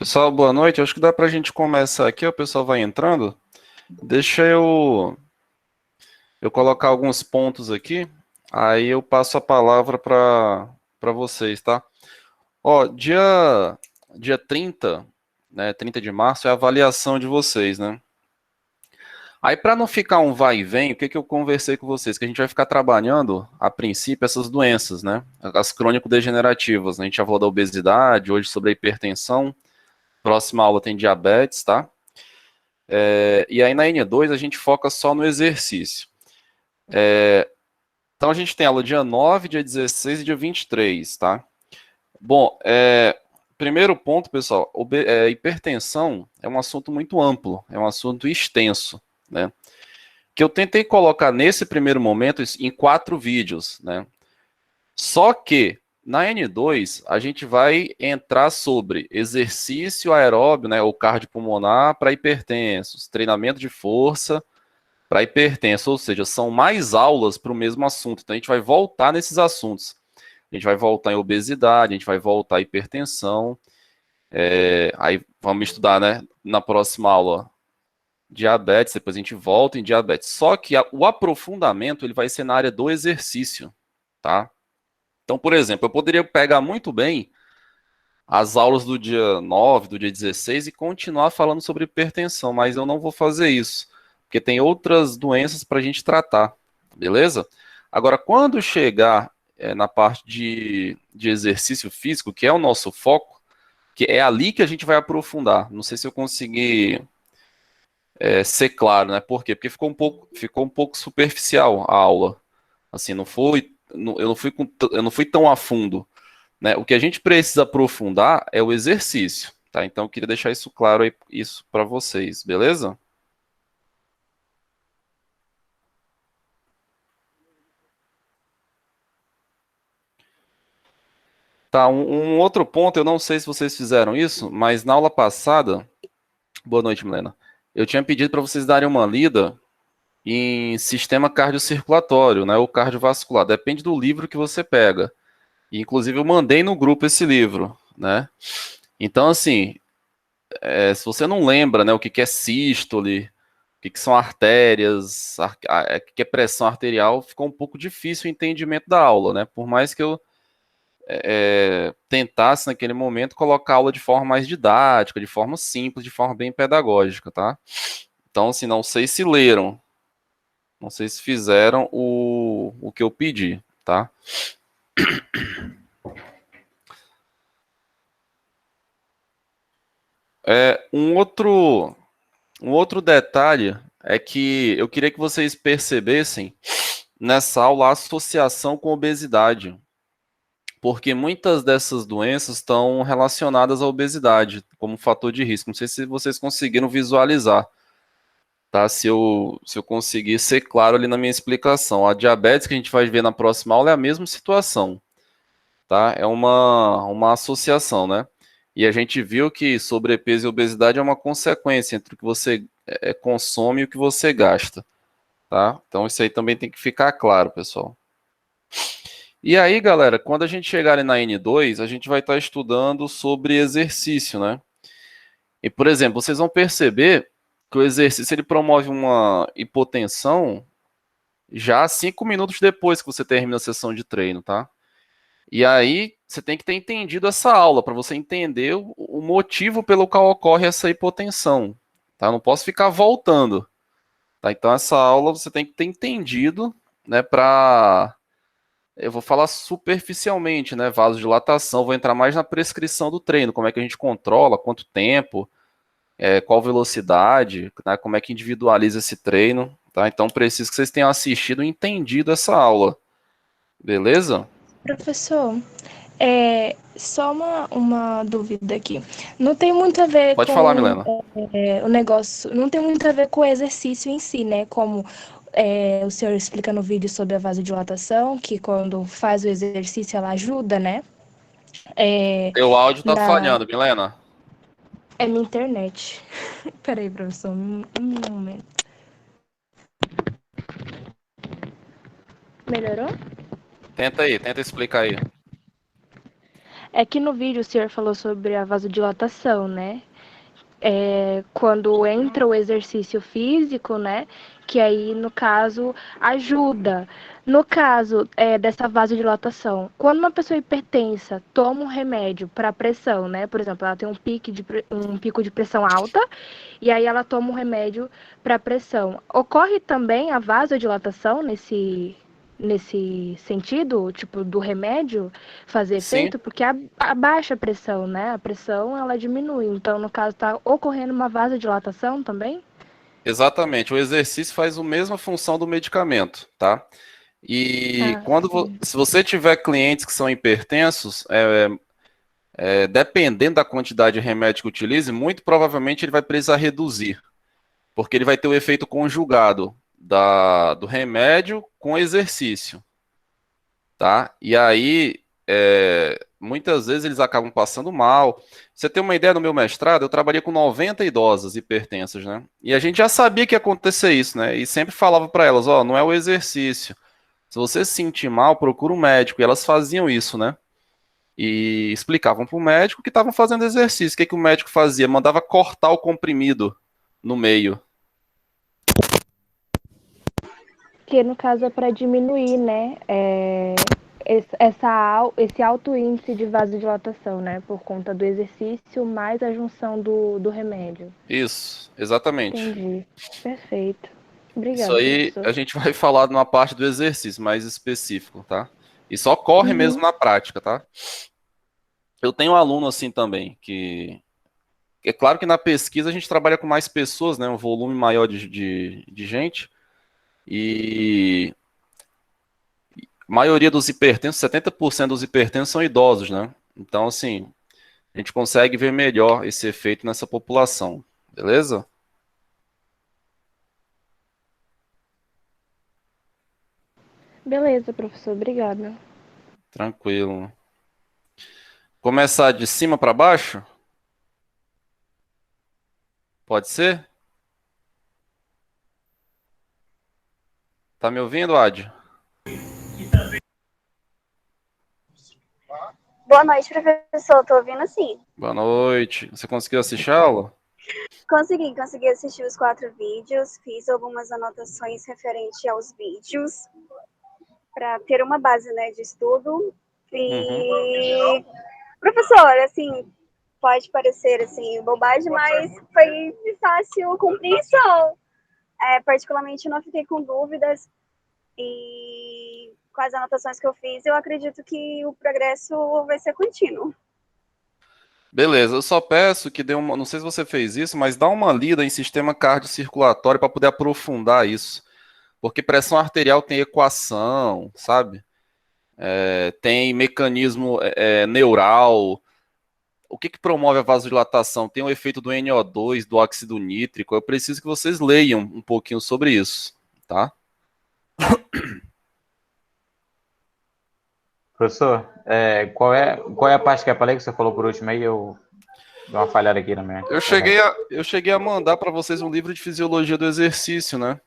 Pessoal, boa noite. Acho que dá para a gente começar aqui. O pessoal vai entrando. Deixa eu colocar alguns pontos aqui. Aí eu passo a palavra para vocês, tá? Ó, dia 30, né? 30 de março é a avaliação de vocês, né? Aí, para não ficar um vai e vem, o que que eu conversei com vocês? Que a gente vai ficar trabalhando, a princípio, essas doenças, né? As crônico-degenerativas, né? A gente já falou da obesidade, hoje sobre a hipertensão. Próxima aula tem diabetes, tá? E aí na N2 a gente foca só no exercício. Então a gente tem aula dia 9, dia 16 e dia 23, tá? Bom, primeiro ponto, pessoal, hipertensão é um assunto muito amplo, é um assunto extenso, né? Que eu tentei colocar nesse primeiro momento em 4 vídeos, né? Só que na N2 a gente vai entrar sobre exercício aeróbio, né, ou cardiopulmonar para hipertensos, treinamento de força para hipertenso, ou seja, são mais aulas para o mesmo assunto. Então a gente vai voltar nesses assuntos. A gente vai voltar em obesidade, a gente vai voltar em hipertensão. Aí vamos estudar, né, na próxima aula, diabetes, depois a gente volta em diabetes. Só que o aprofundamento ele vai ser na área do exercício, tá? Então, por exemplo, eu poderia pegar muito bem as aulas do dia 9, do dia 16 e continuar falando sobre hipertensão, mas eu não vou fazer isso, porque tem outras doenças para a gente tratar, beleza? Agora, quando chegar na parte de exercício físico, que é o nosso foco, que é ali que a gente vai aprofundar. Não sei se eu consegui ser claro, né? Por quê? Porque ficou um pouco superficial a aula. Assim, eu não fui tão a fundo, né? O que a gente precisa aprofundar é o exercício, tá? Então eu queria deixar isso claro aí, isso para vocês, beleza? Tá, um outro ponto, eu não sei se vocês fizeram isso, mas na aula passada, boa noite, Milena, eu tinha pedido para vocês darem uma lida em sistema cardiocirculatório, né, ou cardiovascular, depende do livro que você pega. E, inclusive eu mandei no grupo esse livro, né? Então, assim, se você não lembra, né, o que que é sístole, o que são artérias, o que é pressão arterial, ficou um pouco difícil o entendimento da aula, né? Por mais que eu tentasse naquele momento colocar a aula de forma mais didática, de forma simples, de forma bem pedagógica, tá? Então, assim, não sei se leram, não sei se fizeram o que eu pedi, tá? Um outro detalhe é que eu queria que vocês percebessem nessa aula a associação com obesidade, porque muitas dessas doenças estão relacionadas à obesidade como fator de risco. Não sei se vocês conseguiram visualizar, tá? Se eu conseguir ser claro ali na minha explicação. A diabetes que a gente vai ver na próxima aula é a mesma situação, tá? É uma associação, né? E a gente viu que sobrepeso e obesidade é uma consequência entre o que você consome e o que você gasta, tá? Então isso aí também tem que ficar claro, pessoal. E aí, galera, quando a gente chegar ali na N2, a gente vai estar estudando sobre exercício, né? E, por exemplo, vocês vão perceber que o exercício ele promove uma hipotensão já 5 minutos depois que você termina a sessão de treino, tá? E aí, você tem que ter entendido essa aula para você entender o motivo pelo qual ocorre essa hipotensão, tá? Não posso ficar voltando, tá? Então, essa aula você tem que ter entendido, né, para eu vou falar superficialmente, né? Vasodilatação, vou entrar mais na prescrição do treino, como é que a gente controla, quanto tempo, qual velocidade, né? Como é que individualiza esse treino, tá? Então preciso que vocês tenham assistido e entendido essa aula, beleza? Professor, só uma dúvida aqui. Não tem muito a ver Pode falar, com Milena. o negócio, não tem muito a ver com o exercício em si, né? Como o senhor explica no vídeo sobre a vasodilatação, que quando faz o exercício ela ajuda, né? É, Teu áudio tá na... falhando, Milena. É minha internet. Peraí, professor, um momento. Melhorou? Tenta aí, tenta explicar aí. É que no vídeo o senhor falou sobre a vasodilatação, né? Quando entra o exercício físico, né? Que aí, no caso, ajuda. No caso dessa vasodilatação, quando uma pessoa hipertensa toma um remédio para pressão, né? Por exemplo, ela tem um pico de pressão alta e aí ela toma um remédio para pressão. Ocorre também a vasodilatação nesse sentido, tipo, do remédio fazer Sim, efeito? Porque abaixa a pressão, né? A pressão, ela diminui. Então, no caso, está ocorrendo uma vasodilatação também? exatamente. O exercício faz a mesma função do medicamento, tá? E Ah, sim. se você tiver clientes que são hipertensos, dependendo da quantidade de remédio que utilize, muito provavelmente ele vai precisar reduzir, porque ele vai ter o efeito conjugado do remédio com o exercício, tá? E aí, muitas vezes eles acabam passando mal. Você tem uma ideia, no meu mestrado, eu trabalhei com 90 idosas hipertensas, né? E a gente já sabia que ia acontecer isso, né? E sempre falava para elas, ó, não é o exercício. Se você se sentir mal, procura um médico. E elas faziam isso, né? E explicavam para o médico que estavam fazendo exercício. O que, que o médico fazia? Mandava cortar o comprimido no meio. Que no caso é para diminuir, né? Esse alto índice de vasodilatação, né? Por conta do exercício mais a junção do remédio. Isso, exatamente. Entendi. Perfeito. Isso Obrigada, aí professor. a gente vai falar numa parte do exercício mais específico, tá? E só corre mesmo Uhum. na prática, tá? Eu tenho um aluno assim também, que é claro que na pesquisa a gente trabalha com mais pessoas, né? Um volume maior de gente. E a maioria dos hipertensos, 70% dos hipertensos são idosos, né? Então, assim, a gente consegue ver melhor esse efeito nessa população, beleza? Beleza, professor. Obrigada. Tranquilo. Começar de cima para baixo? Pode ser? Tá me ouvindo, Ad? Boa noite, professor. Tô ouvindo sim. Boa noite. Você conseguiu assistir a aula? Consegui assistir os 4 vídeos, fiz algumas anotações referente aos vídeos para ter uma base, né, de estudo. Uhum. E, professor, assim, pode parecer assim bobagem, mas foi de fácil compreensão. Particularmente, não fiquei com dúvidas e com as anotações que eu fiz, eu acredito que o progresso vai ser contínuo. Beleza, eu só peço que dê uma. Não sei se você fez isso, mas dá uma lida em sistema cardiocirculatório para poder aprofundar isso. Porque pressão arterial tem equação, sabe? Tem mecanismo neural. O que promove a vasodilatação? Tem o efeito do NO2, do óxido nítrico. Eu preciso que vocês leiam um pouquinho sobre isso, tá? Professor, qual é a parte que eu falei que você falou por último aí? Eu dei uma falhada aqui na minha internet. Eu cheguei a mandar para vocês um livro de fisiologia do exercício, né?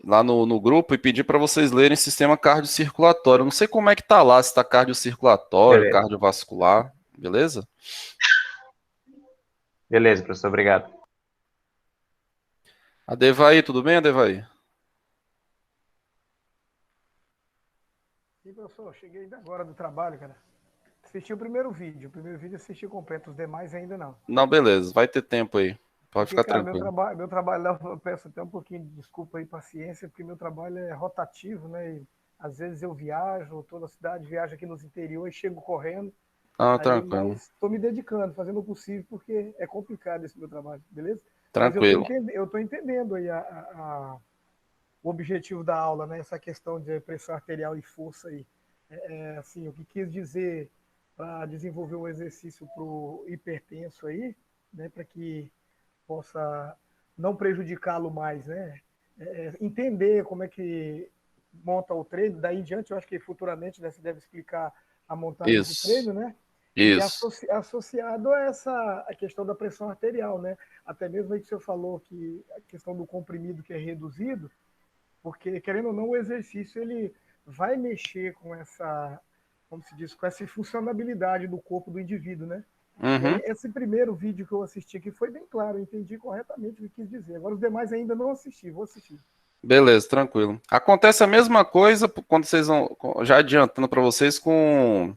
Lá no grupo e pedir para vocês lerem sistema cardiocirculatório. Não sei como é que tá lá, se tá cardiocirculatório, Beleza. cardiovascular, beleza? Beleza, professor, obrigado. Adevaí, tudo bem, Adevaí? E professor, cheguei ainda agora do trabalho, cara. Assisti o primeiro vídeo. O primeiro vídeo assisti completo, os demais ainda não. Não, beleza, vai ter tempo aí. Pode Porque, ficar cara, tranquilo. meu trabalho lá, eu peço até um pouquinho de desculpa e paciência, porque meu trabalho é rotativo, né? E às vezes eu viajo, toda a cidade viaja aqui nos interiores, chego correndo. Não, Aí, tranquilo. mas estou me dedicando, fazendo o possível, porque é complicado esse meu trabalho, beleza? Mas Tranquilo. eu tô entendendo aí o objetivo da aula, né? Essa questão de pressão arterial e força aí. Assim, o que quis dizer para desenvolver um exercício para o hipertenso aí, né? Para que possa não prejudicá-lo mais, né? Entender como é que monta o treino, daí em diante eu acho que futuramente, né, você deve explicar a montagem do Isso, treino, né? E isso. associado a a questão da pressão arterial, né? Até mesmo aí que o senhor falou que a questão do comprimido que é reduzido, porque querendo ou não o exercício ele vai mexer com como se diz, com essa funcionalidade do corpo do indivíduo, né? Uhum. Esse primeiro vídeo que eu assisti aqui foi bem claro, eu entendi corretamente o que quis dizer. Agora os demais ainda não assisti, vou assistir. Beleza, tranquilo. Acontece a mesma coisa quando vocês vão, já adiantando para vocês, com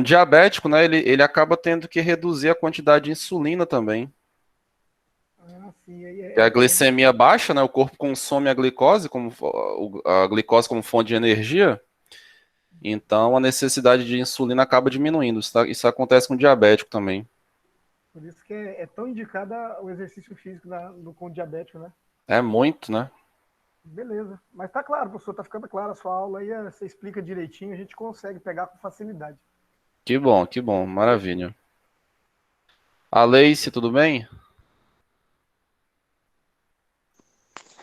diabético, né? Ele acaba tendo que reduzir a quantidade de insulina também. Ah, sim. Que a glicemia baixa, né? O corpo consome a glicose como fonte de energia. Então a necessidade de insulina acaba diminuindo. Isso acontece com diabético também. Por isso que é tão indicado o exercício físico com diabético, né? É muito, né? Beleza. Mas tá claro, professor, tá ficando claro a sua aula aí, você explica direitinho, a gente consegue pegar com facilidade. Que bom, maravilha. A Leice, tudo bem?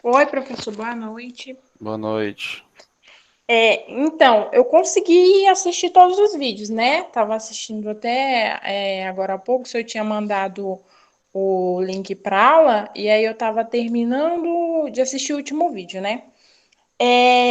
Oi, professor, boa noite. Boa noite. Então, eu consegui assistir todos os vídeos, né? Tava assistindo até agora há pouco, o senhor tinha mandado o link para aula, e aí eu tava terminando de assistir o último vídeo, né?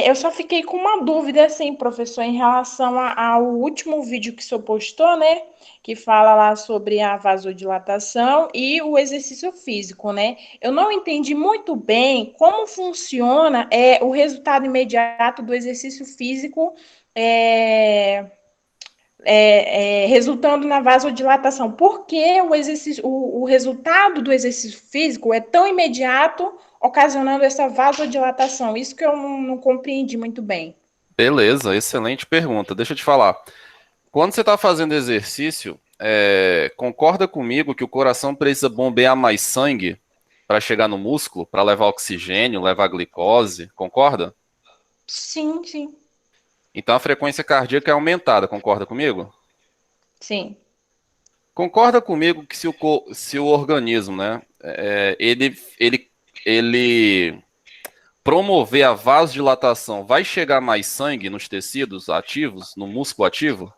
Eu só fiquei com uma dúvida, assim, professor, em relação ao último vídeo que o senhor postou, né? Que fala lá sobre a vasodilatação e o exercício físico, né? Eu não entendi muito bem como funciona o resultado imediato do exercício físico resultando na vasodilatação. Por que o resultado do exercício físico é tão imediato, ocasionando essa vasodilatação? Isso que eu não compreendi muito bem. Beleza, excelente pergunta. Deixa eu te falar. Quando você está fazendo exercício, concorda comigo que o coração precisa bombear mais sangue para chegar no músculo, para levar oxigênio, levar glicose? Concorda? Sim, sim. Então a frequência cardíaca é aumentada, concorda comigo? Sim. Concorda comigo que se o organismo, né, ele promover a vasodilatação, vai chegar mais sangue nos tecidos ativos, no músculo ativo?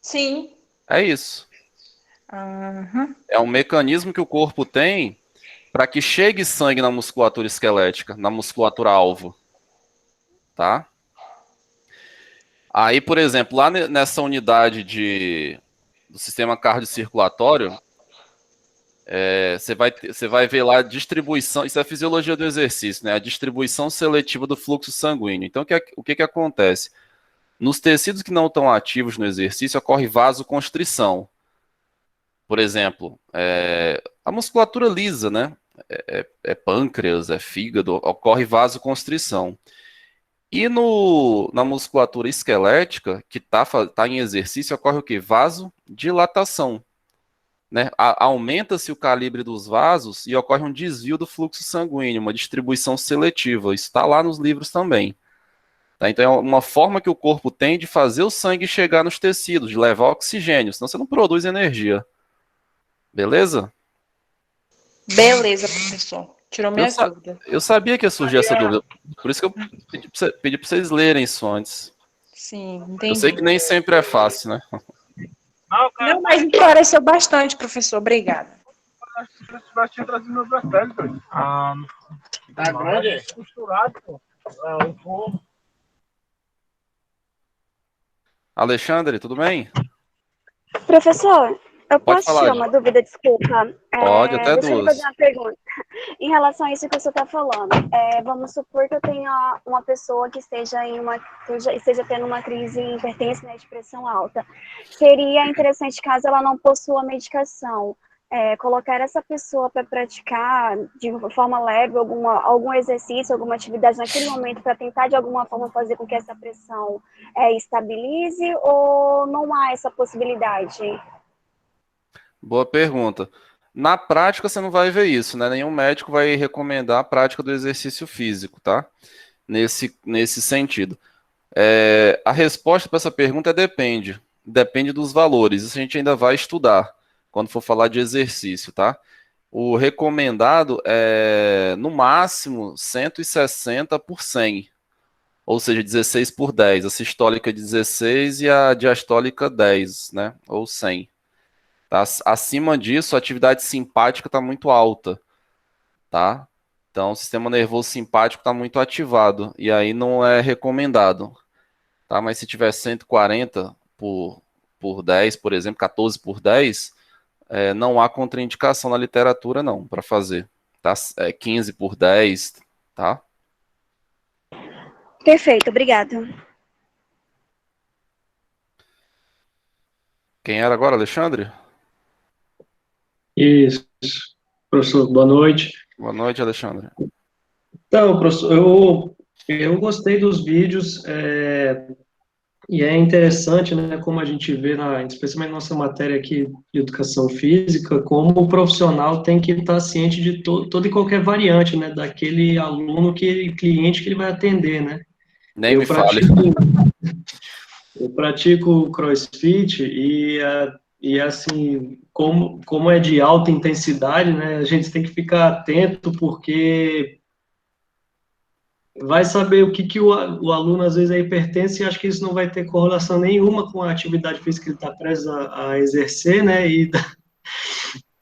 Sim. É isso. Uhum. É um mecanismo que o corpo tem para que chegue sangue na musculatura esquelética, na musculatura alvo. Tá? Aí, por exemplo, lá nessa unidade do sistema cardiocirculatório, você vai ver lá a distribuição, isso é a fisiologia do exercício, né? A distribuição seletiva do fluxo sanguíneo. Então, o que acontece? Nos tecidos que não estão ativos no exercício, ocorre vasoconstrição. Por exemplo, a musculatura lisa, né? Pâncreas, fígado, ocorre vasoconstrição. E na musculatura esquelética, que tá em exercício, ocorre o quê? Vasodilatação. Né? Aumenta-se o calibre dos vasos e ocorre um desvio do fluxo sanguíneo, uma distribuição seletiva. Isso está lá nos livros também. Tá? Então é uma forma que o corpo tem de fazer o sangue chegar nos tecidos, de levar oxigênio, senão você não produz energia. Beleza? Beleza, professor. Tirou minhas dúvidas. Eu sabia que ia surgir essa dúvida, por isso que eu pedi para vocês lerem isso antes. Sim, entendi. Eu sei que nem sempre é fácil, né? Não, mas me esclareceu bastante, professor. Obrigada. Vai te trazer meu bracelete, velho. Tá grande? Costurado, pô. Um forro. Alexandre, tudo bem? Professor, eu Pode posso falar, tirar uma dúvida, desculpa? Pode, até Deixa eu lhe duas. fazer uma pergunta. Em relação a isso que você está falando, vamos supor que eu tenha uma pessoa que esteja tendo uma crise em hipertensão, né, de pressão alta. Seria interessante, caso ela não possua medicação, colocar essa pessoa para praticar de forma leve algum exercício, alguma atividade naquele momento para tentar de alguma forma fazer com que essa pressão estabilize, ou não há essa possibilidade? Boa pergunta. Na prática, você não vai ver isso, né? Nenhum médico vai recomendar a prática do exercício físico, tá? Nesse sentido. A resposta para essa pergunta é depende. Depende dos valores. Isso a gente ainda vai estudar quando for falar de exercício, tá? O recomendado é, no máximo, 160 por 100. Ou seja, 16 por 10. A sistólica 16 e a diastólica 10, né? Ou 100. Tá? Acima disso, a atividade simpática está muito alta, tá? Então, o sistema nervoso simpático está muito ativado, e aí não é recomendado, tá? Mas se tiver 140 por 10, por exemplo, 14 por 10, não há contraindicação na literatura, não, para fazer. Tá? 15 por 10, tá? Perfeito, obrigada. Quem era agora, Alexandre? Isso, professor, boa noite. Boa noite, Alexandre. Então, professor, eu gostei dos vídeos, e é interessante, né, como a gente vê, especialmente na nossa matéria aqui de educação física, como o profissional tem que estar ciente de toda e qualquer variante, né, daquele aluno, cliente que ele vai atender, né. Nem me fale. Eu pratico CrossFit e assim, como é de alta intensidade, né, a gente tem que ficar atento porque vai saber o que o aluno às vezes é hipertenso e acha que isso não vai ter correlação nenhuma com a atividade física que ele está preso a exercer, né, e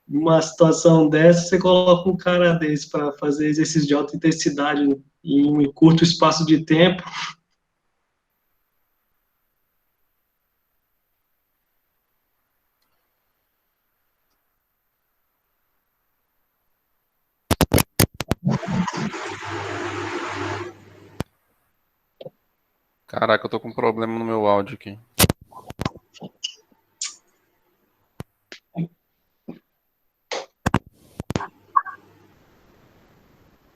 numa situação dessa, você coloca um cara desse para fazer exercício de alta intensidade em um curto espaço de tempo. Caraca, eu tô com um problema no meu áudio aqui.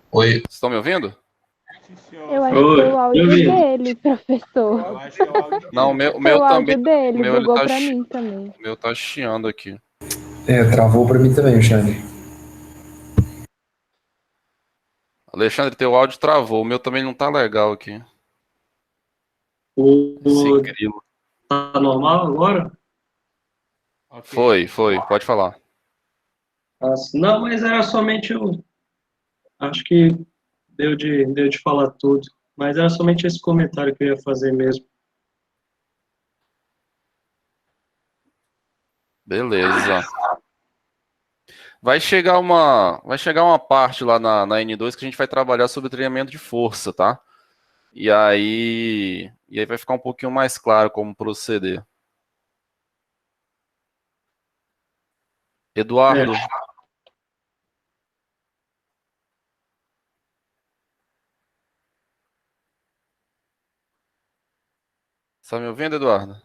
Oi, vocês estão me ouvindo? Eu acho que foi o áudio dele, professor. Não, o meu Foi o áudio também. dele, O meu bugou tá pra mim também. O meu tá chiando aqui. Travou pra mim também, Alexandre. Alexandre, teu áudio travou. O meu também não tá legal aqui. O, grilo. tá normal agora? Foi. Pode falar. Não, mas era somente acho que deu de falar tudo. Mas era somente esse comentário que eu ia fazer mesmo. Beleza. Vai chegar uma parte lá na N2 que a gente vai trabalhar sobre treinamento de força, tá? E aí vai ficar um pouquinho mais claro como proceder. Eduardo, tá me ouvindo, Eduardo?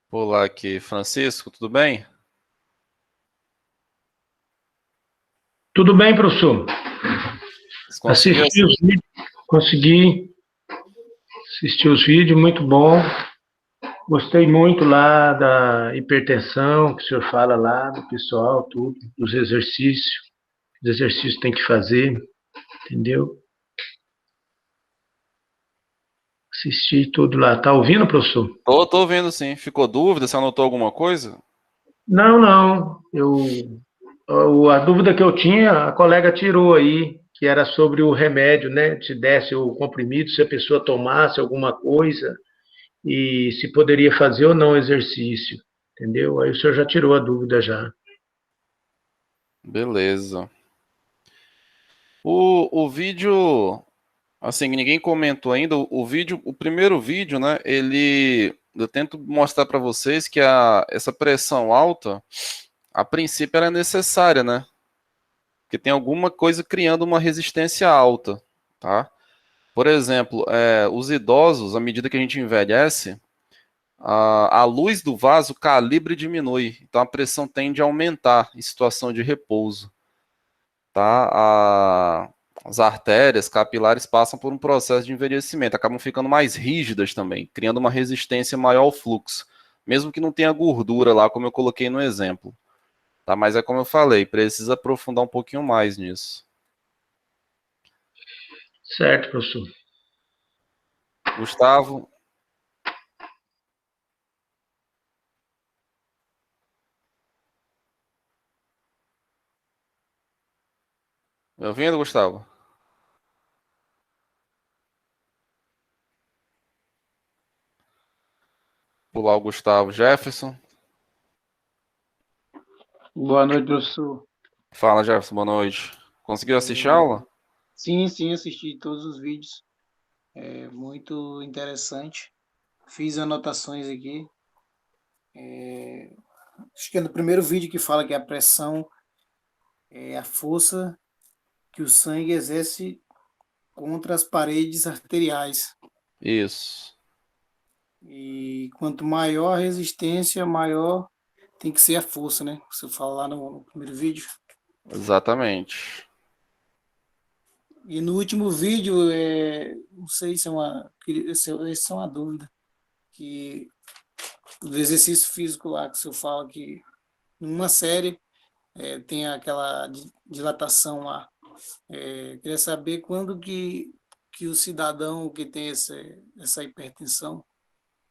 Olá aqui, Francisco, tudo bem? Tudo bem, professor. Consegui assistir os vídeos, muito bom. Gostei muito lá da hipertensão, que o senhor fala lá, do pessoal, tudo, dos exercícios. Os exercícios tem que fazer, entendeu? Assisti tudo lá. Tá ouvindo, professor? Tô ouvindo, sim. Ficou dúvida? Você anotou alguma coisa? Não. A dúvida que eu tinha, a colega tirou aí, que era sobre o remédio, né? Se desse o comprimido, se a pessoa tomasse alguma coisa, e se poderia fazer ou não exercício, entendeu? Aí o senhor já tirou a dúvida já. Beleza. O vídeo, assim, ninguém comentou ainda, o primeiro vídeo, né, eu tento mostrar para vocês que essa pressão alta, a princípio, ela é necessária, né? Porque tem alguma coisa criando uma resistência alta, tá? Por exemplo, os idosos, à medida que a gente envelhece, a luz do vaso, o calibre diminui, então a pressão tende a aumentar em situação de repouso, tá? As artérias capilares passam por um processo de envelhecimento, acabam ficando mais rígidas também, criando uma resistência maior ao fluxo, mesmo que não tenha gordura lá, como eu coloquei no exemplo. Tá? Mas é como eu falei, precisa aprofundar um pouquinho mais nisso. Certo, professor. Gustavo? Me ouvindo, Gustavo? Pular o Gustavo. Jefferson? Boa noite, professor. Fala, Jefferson, boa noite. Conseguiu assistir a aula? Sim, assisti todos os vídeos. É muito interessante. Fiz anotações aqui. Acho que é no primeiro vídeo que fala que a pressão é a força que o sangue exerce contra as paredes arteriais. Isso. E quanto maior a resistência, maior tem que ser a força, né? Você fala lá no primeiro vídeo. Exatamente. E no último vídeo, não sei se essa é uma dúvida, que do exercício físico lá, que o senhor fala que numa série tem aquela dilatação lá. Queria saber quando que o cidadão que tem essa hipertensão,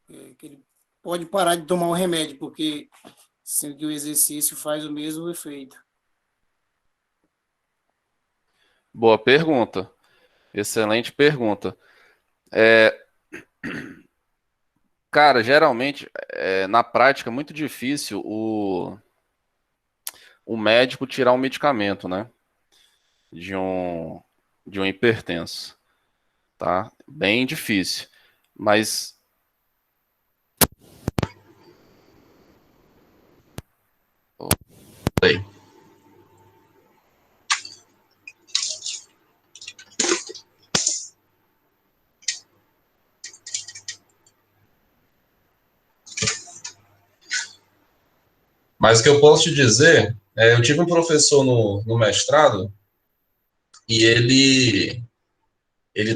que ele pode parar de tomar o remédio, porque sendo que o exercício faz o mesmo efeito. Boa pergunta. Excelente pergunta. Cara, geralmente, na prática, é muito difícil o médico tirar um medicamento, né? De um hipertenso. Tá? Bem difícil. Mas... Aí. Mas o que eu posso te dizer, eu tive um professor no mestrado e ele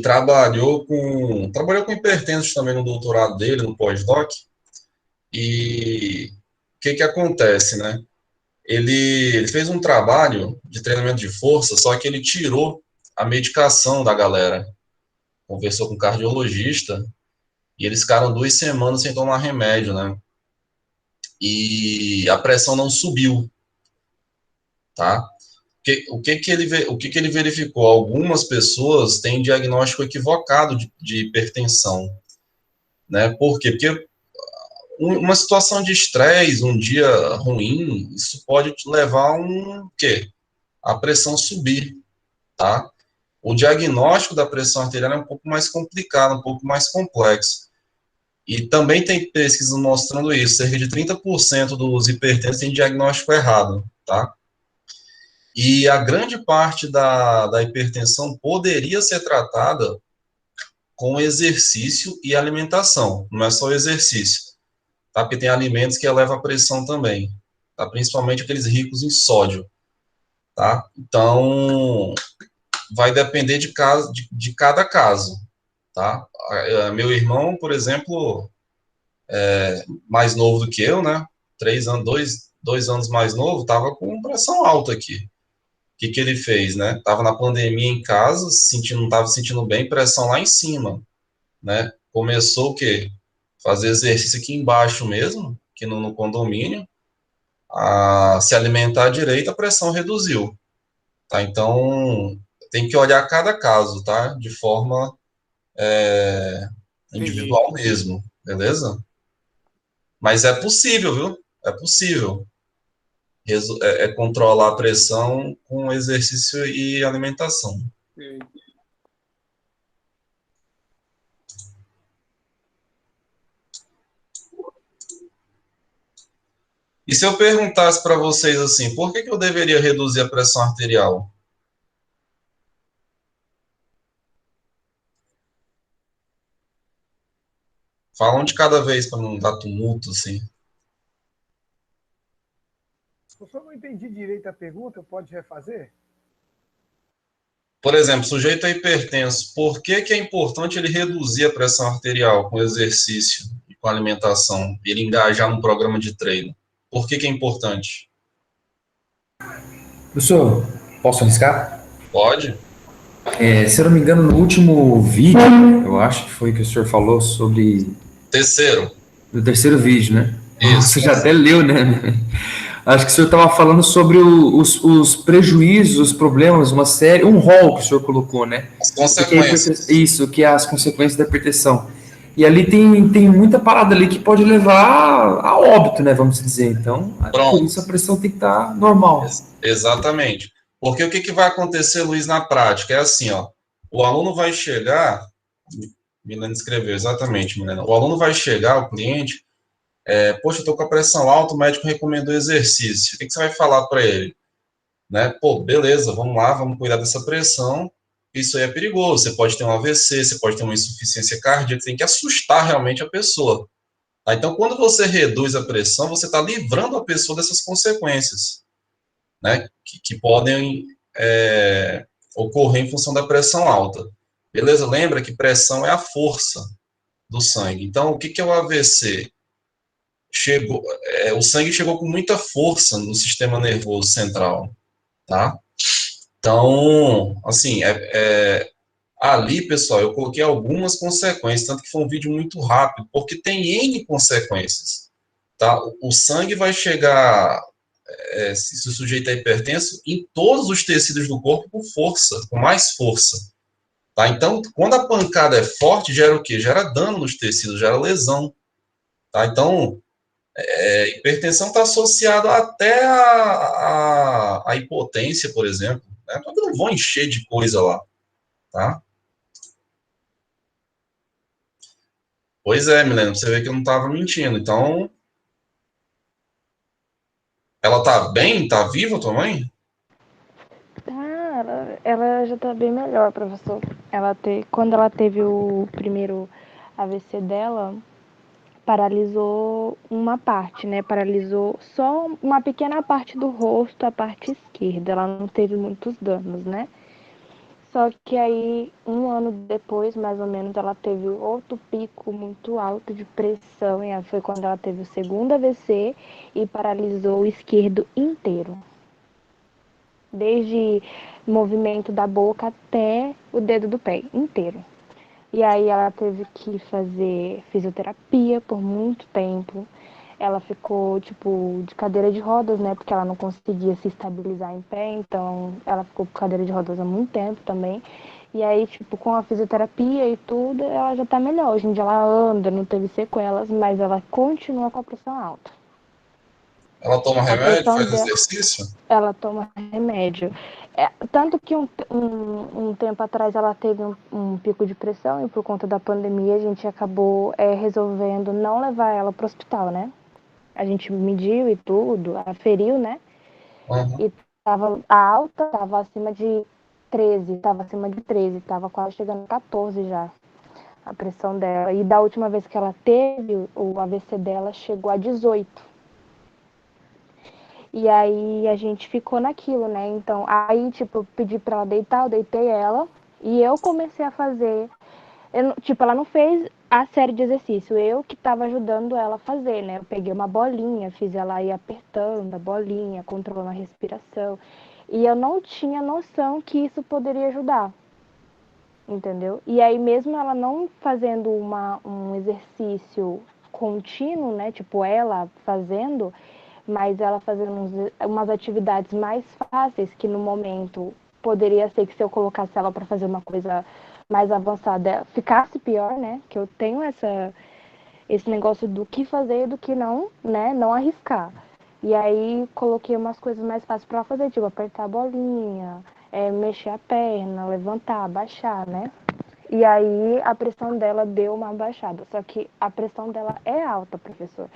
trabalhou com hipertensos também no doutorado dele, no pós-doc, e o que acontece, né? Ele fez um trabalho de treinamento de força, só que ele tirou a medicação da galera, conversou com o cardiologista, e eles ficaram 2 semanas sem tomar remédio, né? E a pressão não subiu, tá? O que ele verificou? Algumas pessoas têm diagnóstico equivocado de hipertensão, né? Por quê? Porque uma situação de estresse, um dia ruim, isso pode te levar a pressão subir, tá? O diagnóstico da pressão arterial é um pouco mais complicado, um pouco mais complexo. E também tem pesquisas mostrando isso, cerca de 30% dos hipertensos têm diagnóstico errado, tá? E a grande parte da hipertensão poderia ser tratada com exercício e alimentação, não é só o exercício, tá? Porque tem alimentos que elevam a pressão também, tá? Principalmente aqueles ricos em sódio, tá? Então, vai depender de cada caso, tá? Meu irmão, por exemplo, mais novo do que eu, né? 3 anos, 2 anos mais novo, estava com pressão alta aqui. O que ele fez, né? Estava na pandemia em casa, não estava sentindo bem, pressão lá em cima, né? Começou o quê? Fazer exercício aqui embaixo mesmo, aqui no condomínio, a se alimentar direito, a pressão reduziu, tá? Então, tem que olhar cada caso, tá? De forma individual mesmo, beleza? Mas é possível, viu? É possível. Controlar a pressão com exercício e alimentação. E se eu perguntasse para vocês assim, por que eu deveria reduzir a pressão arterial? Fala um de cada vez para não dar tumulto, assim. Eu só não entendi direito a pergunta, pode refazer? Por exemplo, sujeito é hipertenso, por que é importante ele reduzir a pressão arterial com exercício e com alimentação, ele engajar num programa de treino? Por que é importante? Professor, posso arriscar? Pode. Se eu não me engano, no último vídeo, eu acho que foi que o senhor falou sobre... No terceiro vídeo, né? Isso. Você já até leu, né? Acho que o senhor estava falando sobre os prejuízos, os problemas, uma série, um rol que o senhor colocou, né? As consequências. Isso, que é as consequências da hipertensão. E ali tem muita parada ali que pode levar a óbito, né? Vamos dizer. Então, por isso a pressão tem que estar normal. Exatamente. Porque o que vai acontecer, Luiz, na prática? É assim, ó. O aluno vai chegar. Milena escreveu, exatamente, Milena. O aluno vai chegar, o cliente, poxa, eu tô com a pressão alta, o médico recomendou exercício. O que você vai falar para ele? Né? Pô, beleza, vamos lá, vamos cuidar dessa pressão. Isso aí é perigoso. Você pode ter um AVC, você pode ter uma insuficiência cardíaca, tem que assustar realmente a pessoa. Tá? Então, quando você reduz a pressão, você está livrando a pessoa dessas consequências, né? Que podem ocorrer em função da pressão alta. Beleza? Lembra que pressão é a força do sangue. Então, o que é o AVC? O sangue chegou com muita força no sistema nervoso central, tá? Então, assim, ali, pessoal, eu coloquei algumas consequências, tanto que foi um vídeo muito rápido, porque tem N consequências, tá? O sangue vai chegar, se o sujeito é hipertenso, em todos os tecidos do corpo com força, com mais força, tá? Então, quando a pancada é forte, gera o quê? Gera dano nos tecidos, gera lesão, tá? Então, hipertensão está associada até a hipotência, por exemplo, né? Então, eu não vou encher de coisa lá, tá? Pois é, Milena, você vê que eu não estava mentindo. Então, ela tá bem? Tá viva, tua mãe? Ela já tá bem melhor, professor. Quando ela teve o primeiro AVC dela, paralisou uma parte, né? Paralisou só uma pequena parte do rosto, a parte esquerda. Ela não teve muitos danos, né? Só que aí, um ano depois, mais ou menos, ela teve outro pico muito alto de pressão. E foi quando ela teve o segundo AVC e paralisou o esquerdo inteiro. Desde movimento da boca até o dedo do pé inteiro. E aí ela teve que fazer fisioterapia por muito tempo. Ela ficou, tipo, de cadeira de rodas, né? Porque ela não conseguia se estabilizar em pé. Então, ela ficou com cadeira de rodas há muito tempo também. E aí, tipo, com a fisioterapia e tudo, ela já tá melhor. Hoje em dia ela anda, não teve sequelas, mas ela continua com a pressão alta. Ela toma remédio, faz exercício? Ela toma remédio. Tanto que um tempo atrás ela teve um pico de pressão e por conta da pandemia a gente acabou resolvendo não levar ela para o hospital, né? A gente mediu e tudo, aferiu, né? Uhum. E a alta estava acima de 13, estava quase chegando a 14 já, a pressão dela. E da última vez que ela teve, o AVC dela chegou a 18. E aí a gente ficou naquilo, né? Então, aí, tipo, eu pedi pra ela deitar, eu deitei ela. E eu comecei a fazer. Ela não fez a série de exercício, eu que tava ajudando ela a fazer, né? Eu peguei uma bolinha, fiz ela ir apertando a bolinha, controlando a respiração. E eu não tinha noção que isso poderia ajudar. Entendeu? E aí, mesmo ela não fazendo um exercício contínuo, né? Tipo, ela fazendo, mas ela fazendo umas atividades mais fáceis, que no momento poderia ser que se eu colocasse ela para fazer uma coisa mais avançada, ficasse pior, né? Que eu tenho esse negócio do que fazer e do que não, né? Não arriscar. E aí coloquei umas coisas mais fáceis para ela fazer, tipo apertar a bolinha, mexer a perna, levantar, baixar, né? E aí a pressão dela deu uma baixada. Só que a pressão dela é alta, professor.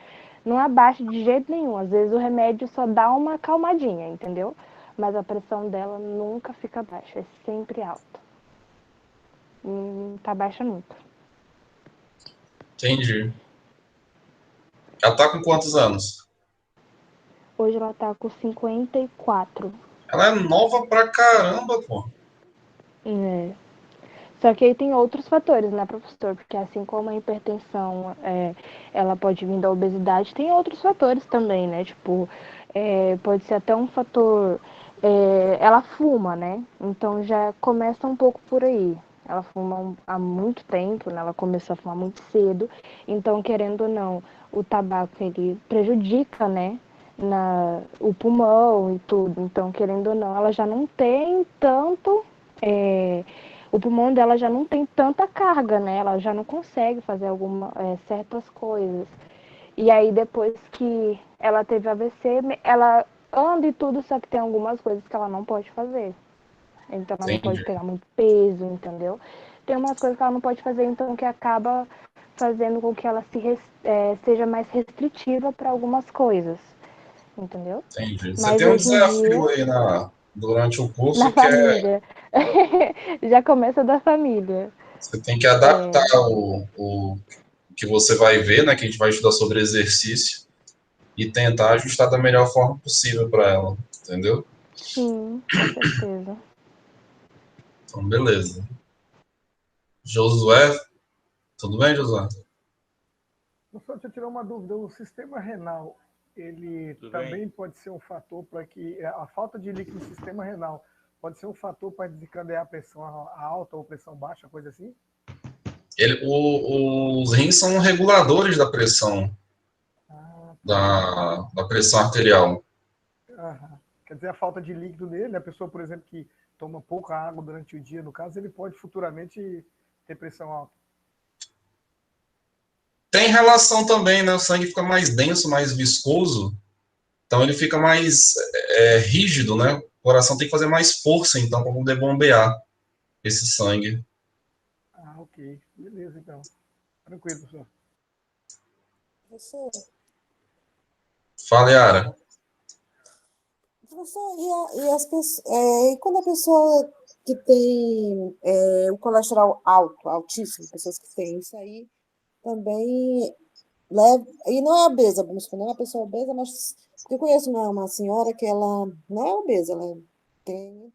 Não abaixa de jeito nenhum. Às vezes o remédio só dá uma acalmadinha, entendeu? Mas a pressão dela nunca fica baixa, é sempre alta. Não tá baixa nunca. Entendi. Ela tá com quantos anos? Hoje ela tá com 54. Ela é nova pra caramba, pô. É. Só que aí tem outros fatores, né, professor? Porque assim como a hipertensão, ela pode vir da obesidade, tem outros fatores também, né? Tipo, pode ser até um fator... ela fuma, né? Então já começa um pouco por aí. Ela fuma há muito tempo, né? Ela começou a fumar muito cedo. Então, querendo ou não, o tabaco, ele prejudica, né? O pulmão e tudo. Então, querendo ou não, ela já não tem tanto... o pulmão dela já não tem tanta carga, né? Ela já não consegue fazer certas coisas. E aí, depois que ela teve AVC, ela anda e tudo, só que tem algumas coisas que ela não pode fazer. Então, ela não pode pegar muito peso, entendeu? Tem umas coisas que ela não pode fazer, então, que acaba fazendo com que ela seja mais restritiva para algumas coisas, entendeu? Entendi. Você Mas tem um hoje em desafio dia, aí durante o curso na que é família, já começa da família. você tem que adaptar o que você vai ver, né? Que a gente vai estudar sobre exercício e tentar ajustar da melhor forma possível para ela, entendeu? Sim, com certeza. Então, beleza. Josué, tudo bem, Josué? Professor, deixa eu tirar uma dúvida. O sistema renal, ele Tudo também bem? pode ser um fator para que a falta de líquido no sistema renal pode ser um fator para desencadear a pressão alta ou pressão baixa, coisa assim? Os rins são reguladores da pressão, da pressão arterial. Aham. Quer dizer, a falta de líquido nele, a pessoa, por exemplo, que toma pouca água durante o dia, no caso, ele pode futuramente ter pressão alta. Tem relação também, né? O sangue fica mais denso, mais viscoso, então ele fica mais rígido, né? O coração tem que fazer mais força, então, para poder bombear esse sangue. Ah, ok. Beleza, então. Tranquilo, professor. Professor, Fala, Yara. professor, e quando a pessoa que tem o colesterol alto, altíssimo, pessoas que têm isso aí, também leva, e não é obesa, vamos supor, não é uma pessoa obesa, mas eu conheço uma senhora que ela não é obesa, ela tem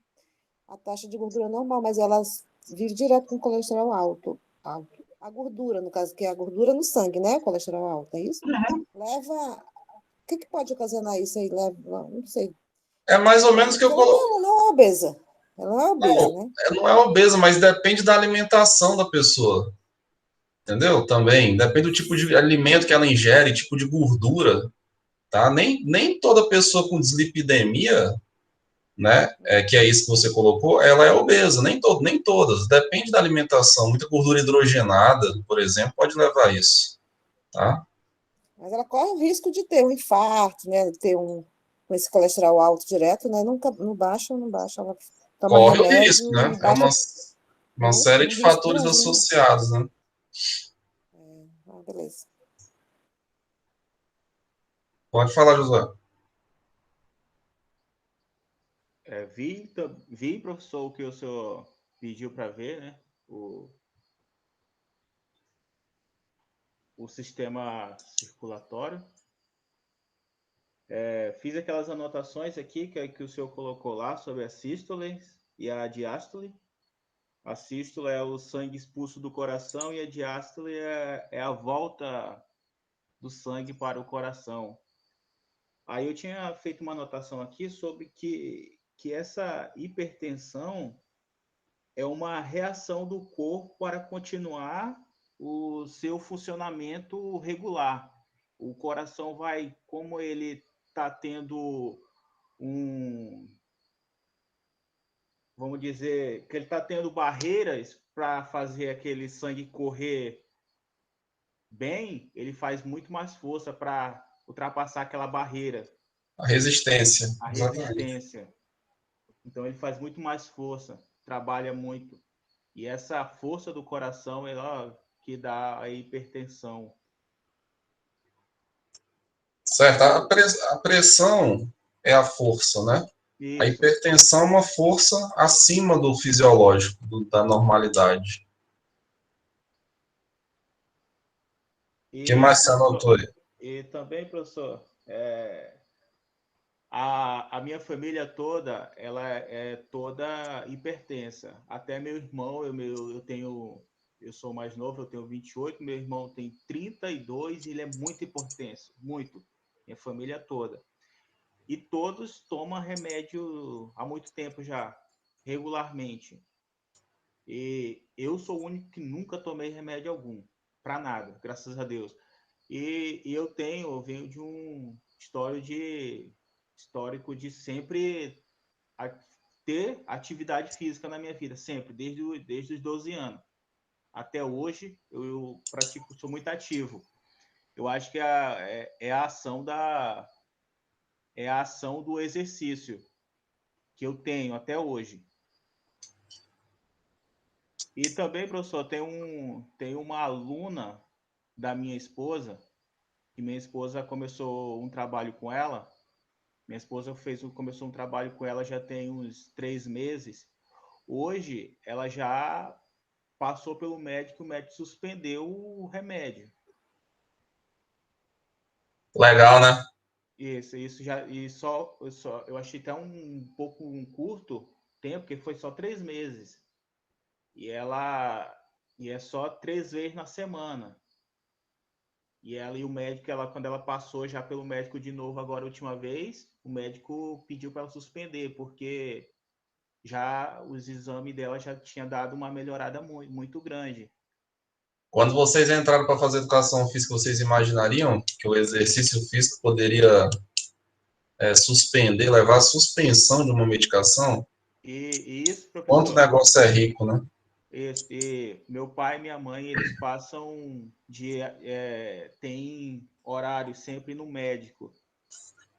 a taxa de gordura normal, mas ela vive direto com colesterol alto. A gordura, no caso, que é a gordura no sangue, né? Colesterol alto, é isso? Leva. O que pode ocasionar isso aí? Leva, não sei. É mais ou menos que eu coloquei. Ela não é obesa. Ela não é obesa, né? Não é obesa, mas depende da alimentação da pessoa. Entendeu? Também. Depende do tipo de alimento que ela ingere, tipo de gordura. Tá? Nem toda pessoa com dislipidemia, né, que é isso que você colocou, ela é obesa. Nem todas. Depende da alimentação. Muita gordura hidrogenada, por exemplo, pode levar a isso. Tá? Mas ela corre o risco de ter um infarto, né? De ter com esse colesterol alto direto, né? Nunca, não baixa. Ela toma Corre o remédio risco, né? e É baixa. uma série de Um risco fatores grande, né? associados, né? Beleza. Pode falar, Josué. Vi, professor, o que o senhor pediu para ver, né? O sistema circulatório. Fiz aquelas anotações aqui que o senhor colocou lá sobre a sístole e a diástole. A sístole é o sangue expulso do coração e a diástole é a volta do sangue para o coração. Aí eu tinha feito uma anotação aqui sobre que essa hipertensão é uma reação do corpo para continuar o seu funcionamento regular. O coração vai, como ele está tendo vamos dizer, que ele está tendo barreiras para fazer aquele sangue correr bem, ele faz muito mais força para ultrapassar aquela barreira. A resistência. A Exatamente. resistência. Então ele faz muito mais força, trabalha muito. E essa força do coração é que dá a hipertensão. Certo. A pressão é a força, né? Isso. A hipertensão é uma força acima do fisiológico, da normalidade. O que mais você anotou aí? E também, professor, a minha família toda, ela é toda hipertensa. Até meu irmão, eu sou mais novo, eu tenho 28, meu irmão tem 32 e ele é muito hipertenso, muito. Minha família toda. E todos tomam remédio há muito tempo já, regularmente. E eu sou o único que nunca tomei remédio algum, para nada, graças a Deus. E eu venho de um histórico de sempre ter atividade física na minha vida, sempre, desde os 12 anos. Até hoje, eu pratico, sou muito ativo. Eu acho que é a ação do exercício que eu tenho até hoje. E também, professor, tem uma aluna da minha esposa, que minha esposa começou um trabalho com ela. Minha esposa começou um trabalho com ela já tem uns 3 meses. Hoje, ela já passou pelo médico, o médico suspendeu o remédio. Legal, né? Isso já, eu achei até um curto tempo, porque foi só 3 meses. E é só 3 vezes na semana. E ela e o médico, quando ela passou já pelo médico de novo agora a última vez, o médico pediu para ela suspender, porque já os exames dela já tinha dado uma melhorada muito, muito grande. Quando vocês entraram para fazer educação física, vocês imaginariam que o exercício físico poderia suspender, levar à suspensão de uma medicação? E isso, professor... Quanto o negócio é rico, né? E meu pai e minha mãe, eles passam tem horário sempre no médico.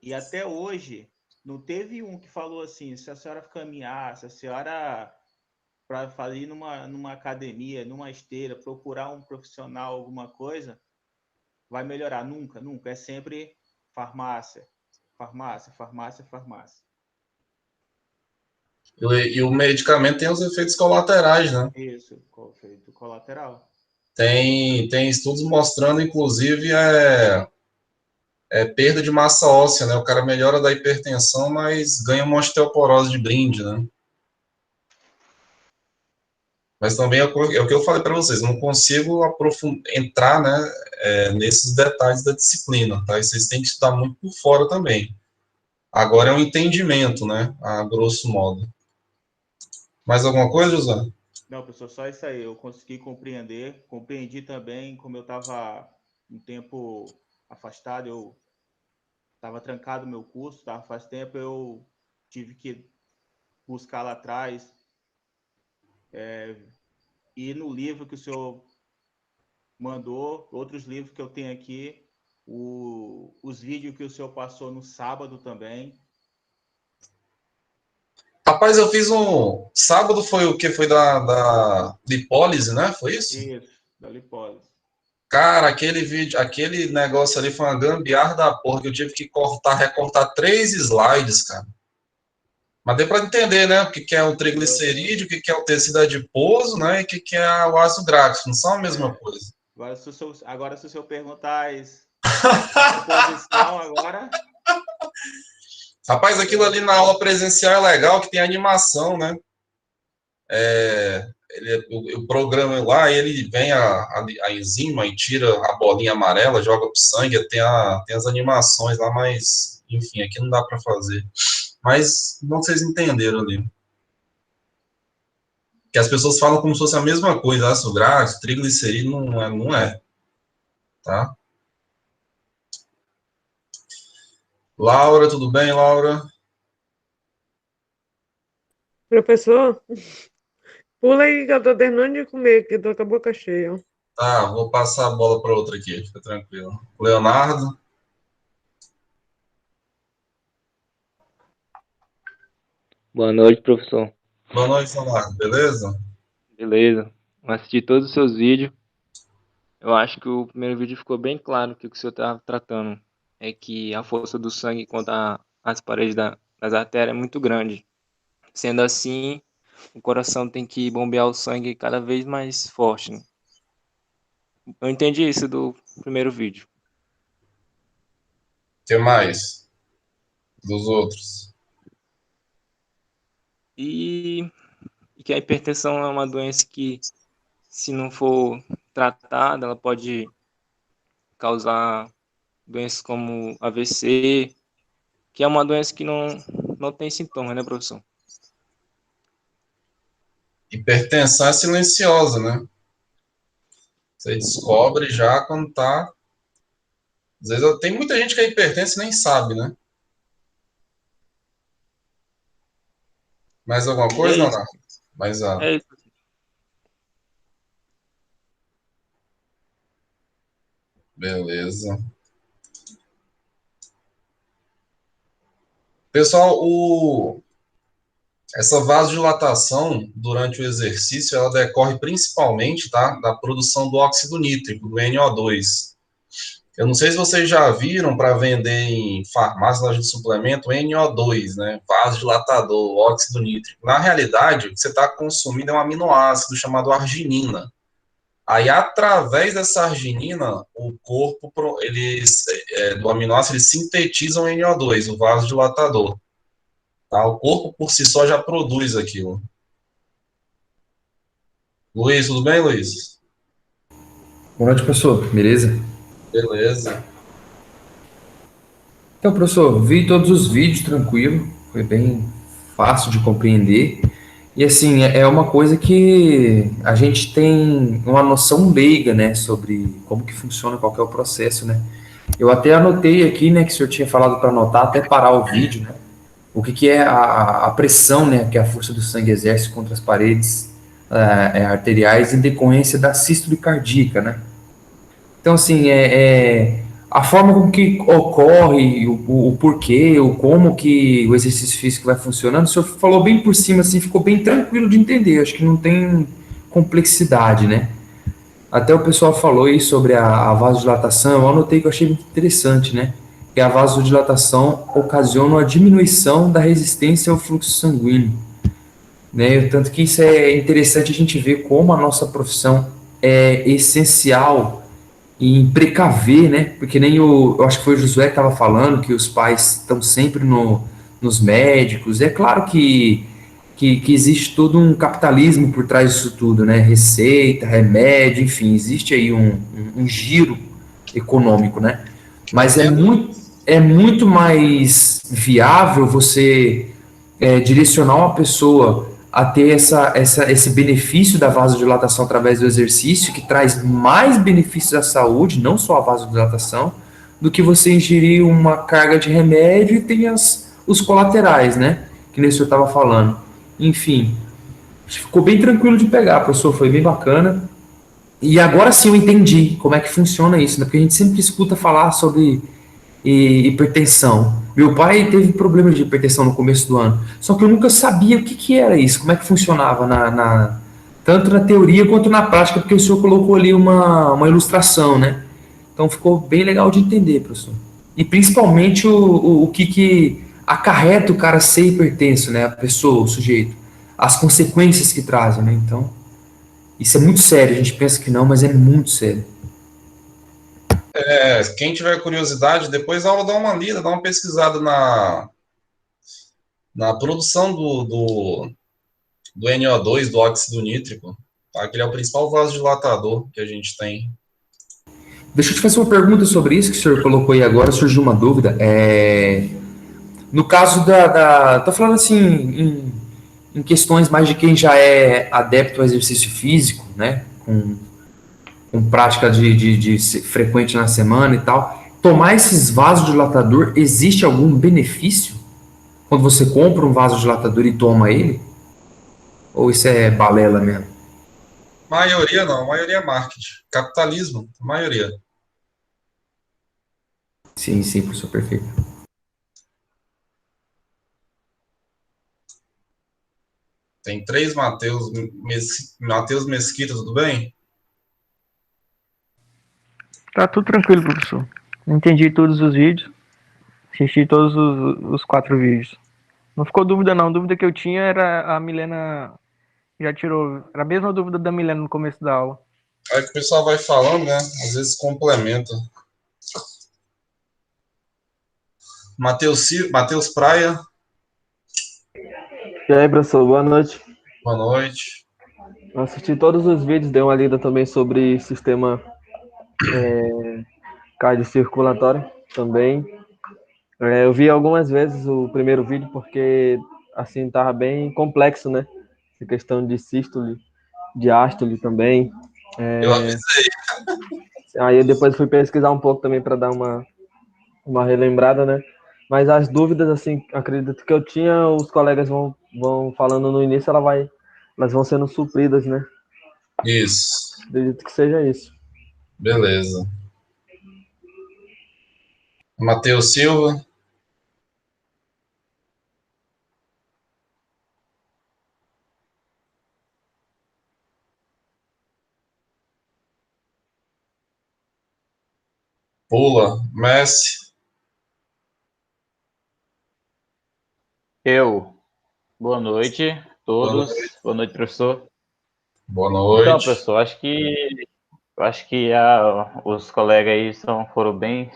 E até hoje, não teve um que falou assim, se a senhora caminhar, se a senhora para fazer numa academia, numa esteira, procurar um profissional, alguma coisa, vai melhorar. Nunca, nunca. É sempre farmácia, farmácia, farmácia, farmácia. E o medicamento tem os efeitos colaterais, né? Isso, efeito colateral. Tem estudos mostrando, inclusive, perda de massa óssea, né? O cara melhora da hipertensão, mas ganha uma osteoporose de brinde, né? Mas também é o que eu falei para vocês, não consigo entrar, né, nesses detalhes da disciplina, tá? E vocês têm que estudar muito por fora também. Agora é um entendimento, né, a grosso modo. Mais alguma coisa, José? Não, professor, só isso aí. Eu consegui compreender. Compreendi também, como eu estava um tempo afastado, eu estava trancado no meu curso, estava faz tempo, eu tive que buscar lá atrás. E no livro que o senhor mandou, outros livros que eu tenho aqui, os vídeos que o senhor passou no sábado também. Rapaz, eu fiz sábado foi o que? Foi da lipólise, né? Foi isso? Isso, da lipólise. Cara, aquele negócio ali foi uma gambiarra da porra, que eu tive que recortar 3 slides, cara. Mas deu para entender, né? O que é o triglicerídeo, o que é o tecido adiposo, né? E o que é o ácido gráfico. Não são a mesma coisa. Agora, se o senhor perguntar a composição agora... Rapaz, aquilo ali na aula presencial é legal, que tem animação, né? O programa lá, ele vem a enzima e tira a bolinha amarela, joga pro sangue, tem as animações lá, mas, enfim, aqui não dá para fazer. Mas não vocês entenderam ali. Que as pessoas falam como se fosse a mesma coisa, ácido gráfico, triglicerídeo, não é. Tá? Laura, tudo bem, Laura? Professor, pula aí que eu tô terminando de comer, que eu tô com a boca cheia. Tá, vou passar a bola para outra aqui, fica tranquilo. Leonardo? Boa noite, professor. Boa noite, Leonardo, beleza? Beleza. Assisti todos os seus vídeos. Eu acho que o primeiro vídeo ficou bem claro que o que o senhor estava tratando é que a força do sangue contra as paredes das artérias é muito grande. Sendo assim, o coração tem que bombear o sangue cada vez mais forte, né? Eu entendi isso do primeiro vídeo. O que mais? Dos outros? E que a hipertensão é uma doença que, se não for tratada, ela pode causar doenças como AVC, que é uma doença que não tem sintomas, né, professor? Hipertensão é silenciosa, né? Você descobre já quando tá... Às vezes tem muita gente que é hipertensa e nem sabe, né? Mais alguma coisa, É isso. Leonardo? Mais a... É isso. Beleza. Pessoal, essa vasodilatação durante o exercício, ela decorre principalmente, tá, da produção do óxido nítrico, do NO2. Eu não sei se vocês já viram para vender em farmácia, loja de suplemento, NO2, né, vasodilatador, óxido nítrico. Na realidade, o que você está consumindo é um aminoácido chamado arginina. Aí, através dessa arginina, o corpo, do aminoácido, eles sintetizam o NO2, o vasodilatador. Tá? O corpo, por si só, já produz aquilo. Luiz, tudo bem, Luiz? Boa noite, professor. Beleza? Beleza. Então, professor, vi todos os vídeos tranquilo, foi bem fácil de compreender. E assim, é uma coisa que a gente tem uma noção leiga, né, sobre como que funciona, qual que é o processo, né. Eu até anotei aqui, né, que o senhor tinha falado para anotar, até parar o vídeo, né, o que é a pressão, né, que a força do sangue exerce contra as paredes arteriais em decorrência da sístole cardíaca, né. Então, assim, a forma como que ocorre, o porquê, o como que o exercício físico vai funcionando, o senhor falou bem por cima, assim, ficou bem tranquilo de entender, acho que não tem complexidade, né? Até o pessoal falou aí sobre a vasodilatação, eu anotei que eu achei muito interessante, né? Que a vasodilatação ocasiona uma diminuição da resistência ao fluxo sanguíneo, né? Tanto que isso é interessante a gente ver como a nossa profissão é essencial em precaver, né? Porque nem eu acho que foi o Josué que estava falando que os pais estão sempre nos médicos. É claro que existe todo um capitalismo por trás disso tudo, né? Receita, remédio, enfim, existe aí um giro econômico, né? Mas é muito mais viável você direcionar uma pessoa a ter esse benefício da vasodilatação através do exercício, que traz mais benefícios à saúde, não só a vasodilatação, do que você ingerir uma carga de remédio e tem os colaterais, né? Que nem o senhor estava falando. Enfim, ficou bem tranquilo de pegar, professor, foi bem bacana. E agora sim eu entendi como é que funciona isso, né? Porque a gente sempre escuta falar sobre hipertensão. Meu pai teve problemas de hipertensão no começo do ano, só que eu nunca sabia o que era isso, como é que funcionava tanto na teoria quanto na prática, porque o senhor colocou ali uma ilustração, né? Então ficou bem legal de entender, professor. E principalmente o que acarreta o cara ser hipertenso, né? A pessoa, o sujeito. As consequências que trazem, né? Então, isso é muito sério. A gente pensa que não, mas é muito sério. Quem tiver curiosidade, depois a aula dá uma lida, dá uma pesquisada na produção do NO2, do óxido nítrico, tá? Que ele é o principal vasodilatador que a gente tem. Deixa eu te fazer uma pergunta sobre isso que o senhor colocou aí agora, surgiu uma dúvida. No caso tô falando assim, em questões mais de quem já é adepto ao exercício físico, né? Com prática de frequente na semana e tal, tomar esses vasodilatador, existe algum benefício quando você compra um vasodilatador e toma ele? Ou isso é balela mesmo? Maioria não, maioria é marketing. Capitalismo, maioria. Sim, professor, perfeito. Tem 3 Matheus. Matheus Mesquita, tudo bem? Tá tudo tranquilo, professor. Entendi todos os vídeos. Assisti todos os 4 vídeos. Não ficou dúvida, não. A dúvida que eu tinha era a Milena já tirou. Era a mesma dúvida da Milena no começo da aula. É que o pessoal vai falando, né? Às vezes complementa. Matheus Praia. E aí, professor, boa noite. Boa noite. Eu assisti todos os vídeos, dei uma lida também sobre sistema cardiocirculatório também. Eu vi algumas vezes o primeiro vídeo porque, assim, estava bem complexo, né? Essa questão de sístole, diástole também. Eu avisei. Aí eu depois fui pesquisar um pouco também para dar uma relembrada, né? Mas as dúvidas, assim, acredito que eu tinha, os colegas vão falando no início, elas vão sendo supridas, né? Isso. Acredito que seja isso. Beleza. Matheus Silva. Pula. Messi. Boa noite a todos. Boa noite, professor. Boa noite. Então, professor, acho que os colegas aí foram bem,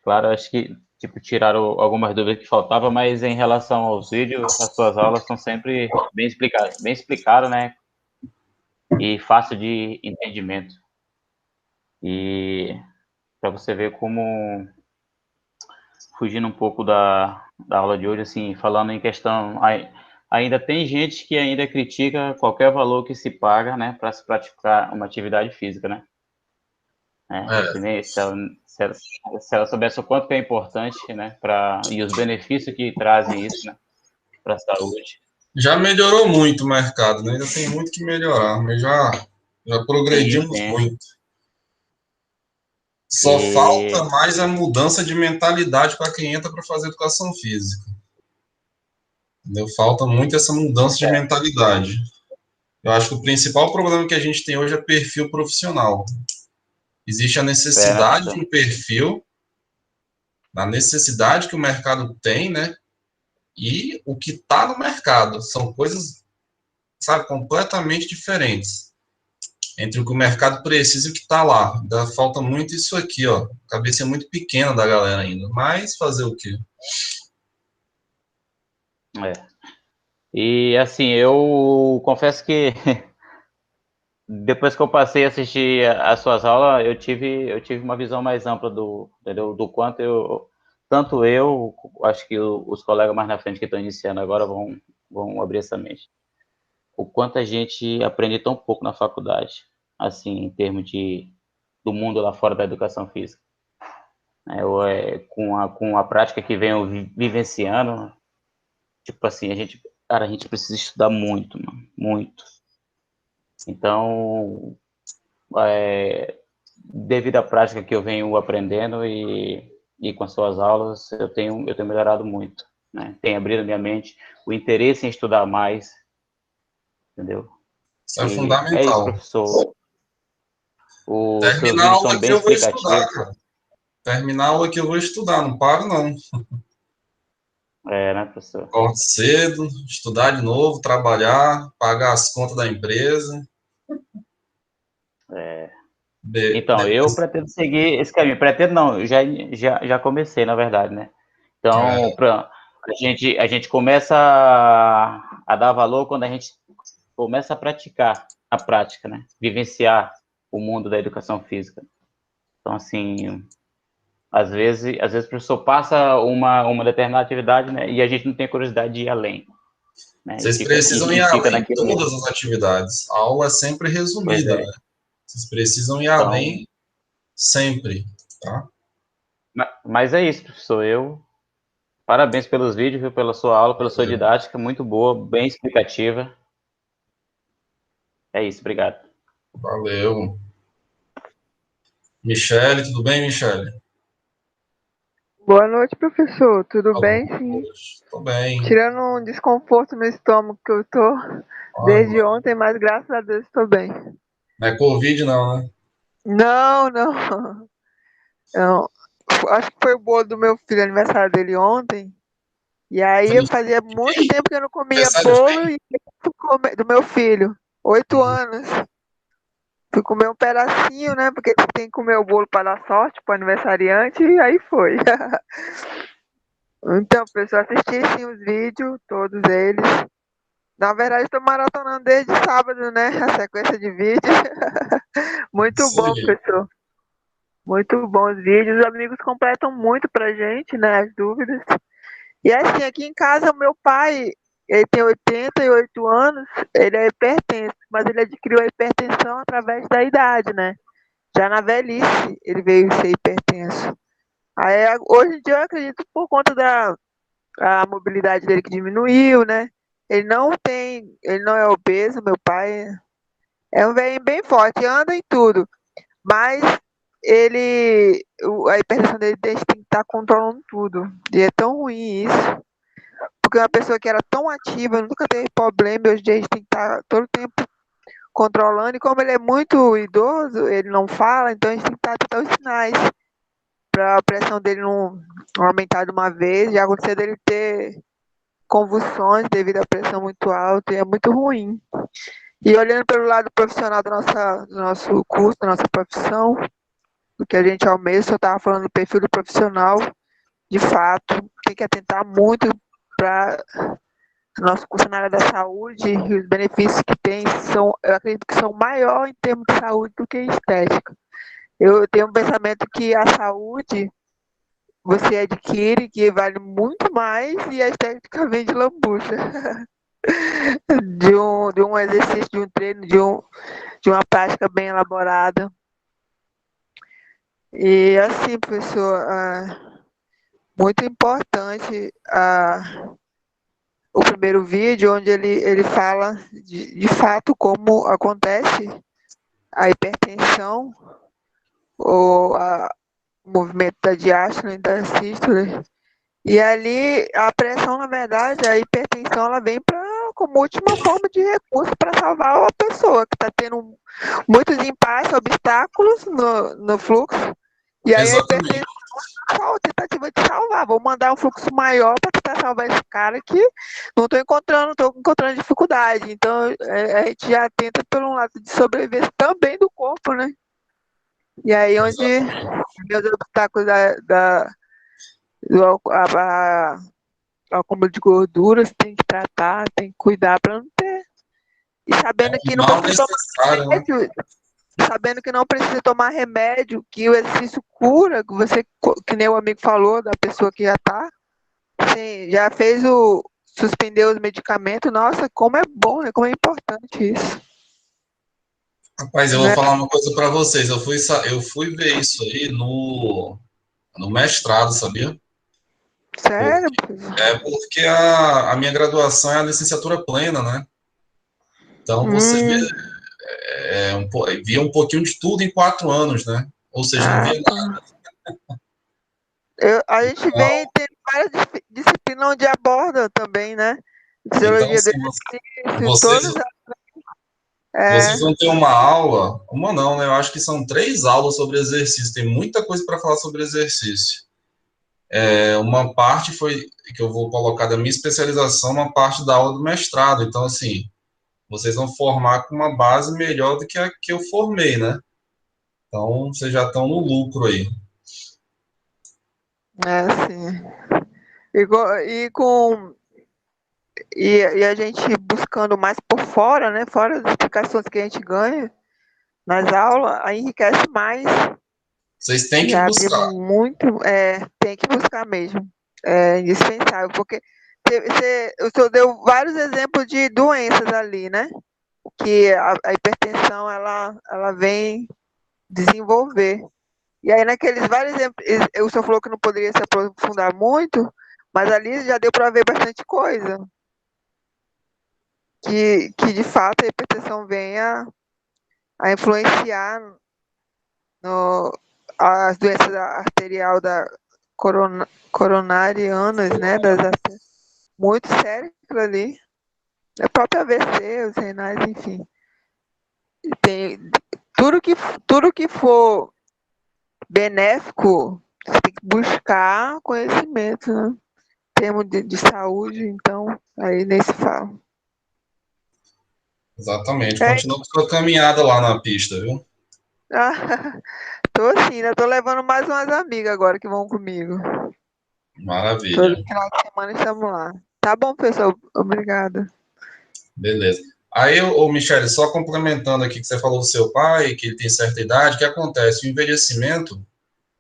claro, acho que tipo tiraram algumas dúvidas que faltavam, mas em relação aos vídeos, as suas aulas são sempre bem explicadas, né? E fácil de entendimento. E para você ver como, fugindo um pouco da aula de hoje, assim, falando em questão, ainda tem gente que ainda critica qualquer valor que se paga, né, para se praticar uma atividade física, né? Se ela soubesse o quanto que é importante, né, e os benefícios que trazem isso, né, para a saúde. Já melhorou muito o mercado, né? Ainda tem muito que melhorar, mas já progredimos muito. Só falta mais a mudança de mentalidade para quem entra para fazer educação física. Entendeu? Falta muito essa mudança de mentalidade. Eu acho que o principal problema que a gente tem hoje é perfil profissional. Existe a necessidade de um perfil, a necessidade que o mercado tem, né? E o que está no mercado. São coisas, sabe, completamente diferentes. Entre o que o mercado precisa e o que está lá. Ainda falta muito isso aqui, ó. A cabeça é muito pequena da galera ainda. Mas fazer o quê? E assim, eu confesso que depois que eu passei a assistir as suas aulas, eu tive uma visão mais ampla entendeu? Do quanto tanto eu, acho que os colegas mais na frente que estão iniciando agora vão abrir essa mente. O quanto a gente aprende tão pouco na faculdade, assim, em termos do mundo lá fora da educação física. Com a prática que venho vivenciando, tipo assim, a gente precisa estudar muito, mano, muito. Então, devido à prática que eu venho aprendendo e com as suas aulas, eu tenho melhorado muito, né? Tem abrido a minha mente, o interesse em estudar mais, entendeu? Isso é fundamental. É isso, professor. Os seus Terminar a vídeos aula são que bem eu vou explicativos. estudar, cara. Terminar a aula que eu vou estudar, não paro não. Né, professor? Acordo cedo, estudar de novo, trabalhar, pagar as contas da empresa. Então, eu pretendo seguir esse caminho. Pretendo não, eu já comecei, na verdade, né? Então, a gente começa a dar valor quando a gente começa a praticar a prática, né? Vivenciar o mundo da educação física. Então, assim, às vezes o professor passa uma determinada atividade, né? E a gente não tem curiosidade de ir além. Né? Vocês precisam ir além em todas as atividades. A aula é sempre resumida, né? Vocês precisam ir além sempre, tá? Mas é isso, professor. Parabéns pelos vídeos, viu, pela sua aula, pela sua didática, muito boa, bem explicativa. É isso, obrigado. Valeu. Michele, tudo bem, Michele? Boa noite, professor. Tudo bem? Sim. Tô bem. Tirando um desconforto no estômago que eu tô desde ontem, mas graças a Deus estou bem. Não é Covid, não, né? Não. Acho que foi o bolo do meu filho, aniversário dele ontem. E aí eu fazia muito tempo que eu não comia bolo e fui comer, do meu filho, 8 anos. Fui comer um pedacinho, né? Porque tem que comer o bolo para dar sorte para o aniversariante, e aí foi. Então, pessoal, assisti sim os vídeos, todos eles. Na verdade, estou maratonando desde sábado, né? A sequência de vídeos. Muito bom, professor. Muito bons vídeos. Os amigos completam muito pra gente, né? As dúvidas. E assim, aqui em casa, o meu pai, ele tem 88 anos, ele é hipertenso, mas ele adquiriu a hipertensão através da idade, né? Já na velhice, ele veio ser hipertenso. Aí, hoje em dia, eu acredito por conta da a mobilidade dele que diminuiu, né? Ele não é obeso, meu pai é um velho bem forte, anda em tudo, mas a hipertensão dele tem que estar controlando tudo. E é tão ruim isso, porque uma pessoa que era tão ativa, nunca teve problema, hoje em dia a gente tem que estar todo o tempo controlando, e como ele é muito idoso, ele não fala, então a gente tem que estar atento aos sinais, para a pressão dele não aumentar de uma vez. Já aconteceu dele ter convulsões devido à pressão muito alta, e é muito ruim. E olhando pelo lado profissional do nosso curso, da nossa profissão, do que a gente almeja, eu estava falando do perfil do profissional, de fato, tem que atentar muito para o nosso curso na área da saúde, e os benefícios que tem eu acredito que são maiores em termos de saúde do que em estética. Eu tenho um pensamento que a saúde você adquire, que vale muito mais, e a estética vem de lambuja. de um exercício, de um treino, de uma prática bem elaborada. E assim, professor, muito importante o primeiro vídeo, onde ele fala de fato como acontece a hipertensão, ou o movimento da diástole e da sístole. E ali a pressão, na verdade, a hipertensão, ela vem como última forma de recurso para salvar a pessoa que está tendo muitos impasses, obstáculos no fluxo. E aí a hipertensão é a tentativa de salvar. Vou mandar um fluxo maior para tentar salvar esse cara que não estou encontrando dificuldade. Então a gente já tenta pelo lado de sobrevivência também do corpo, né? E aí onde os obstáculos do acúmulo de gorduras tem que tratar, tem que cuidar para não ter. E sabendo que não precisa tomar remédio, sabendo que não precisa tomar remédio, que o exercício cura, que nem o amigo falou, da pessoa que já fez suspender os medicamentos. Nossa, como é bom, né? Como é importante isso. Rapaz, eu vou falar uma coisa para vocês. Eu fui ver isso aí no mestrado, sabia? Sério? Porque a minha graduação é a licenciatura plena, né? Então você via um pouquinho de tudo em 4 anos, né? Ou seja, não via nada. A gente tem várias disciplinas onde aborda também, né? Fisiologia do exercício, todas Vocês vão ter uma aula, uma não, né? Eu acho que são 3 aulas sobre exercício. Tem muita coisa para falar sobre exercício. Uma parte foi que eu vou colocar da minha especialização, uma parte da aula do mestrado. Então, assim, vocês vão formar com uma base melhor do que a que eu formei, né? Então, vocês já estão no lucro aí. Sim. E a gente buscando mais por fora, né? Fora das explicações que a gente ganha nas aulas, aí enriquece mais. Vocês têm que buscar. Muito, tem que buscar mesmo. É indispensável, porque o senhor deu vários exemplos de doenças ali, né? Que a hipertensão, ela vem desenvolver. E aí, naqueles vários exemplos, o senhor falou que não poderia se aprofundar muito, mas ali já deu para ver bastante coisa. Que de fato a hipertensão venha a influenciar as doenças arterial coronarianas, né? Muito sério aquilo ali. É o próprio AVC, os renais, enfim. Tudo que for benéfico, você tem que buscar conhecimento, né? Em termos de saúde, então, aí nem se fala. Exatamente. Continua com sua caminhada lá na pista, viu? Tô assim, ainda tô levando mais umas amigas agora que vão comigo. Maravilha. Todo final de semana estamos lá. Tá bom, pessoal. Obrigada. Beleza. Aí, Michele, só complementando aqui que você falou do seu pai, que ele tem certa idade, o que acontece? O envelhecimento,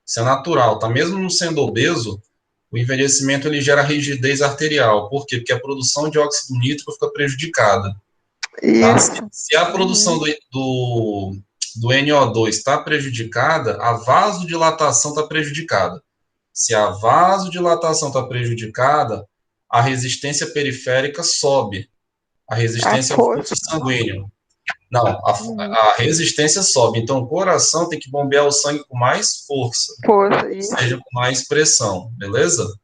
isso é natural, tá? Mesmo não sendo obeso, o envelhecimento ele gera rigidez arterial. Por quê? Porque a produção de óxido nítrico fica prejudicada. Tá? Se a produção do NO2 está prejudicada, a vasodilatação está prejudicada. Se a vasodilatação está prejudicada, a resistência periférica sobe. A resistência ao fluxo sanguíneo. Não, a resistência sobe. Então, o coração tem que bombear o sangue com mais força. Ou seja, com mais pressão. Beleza?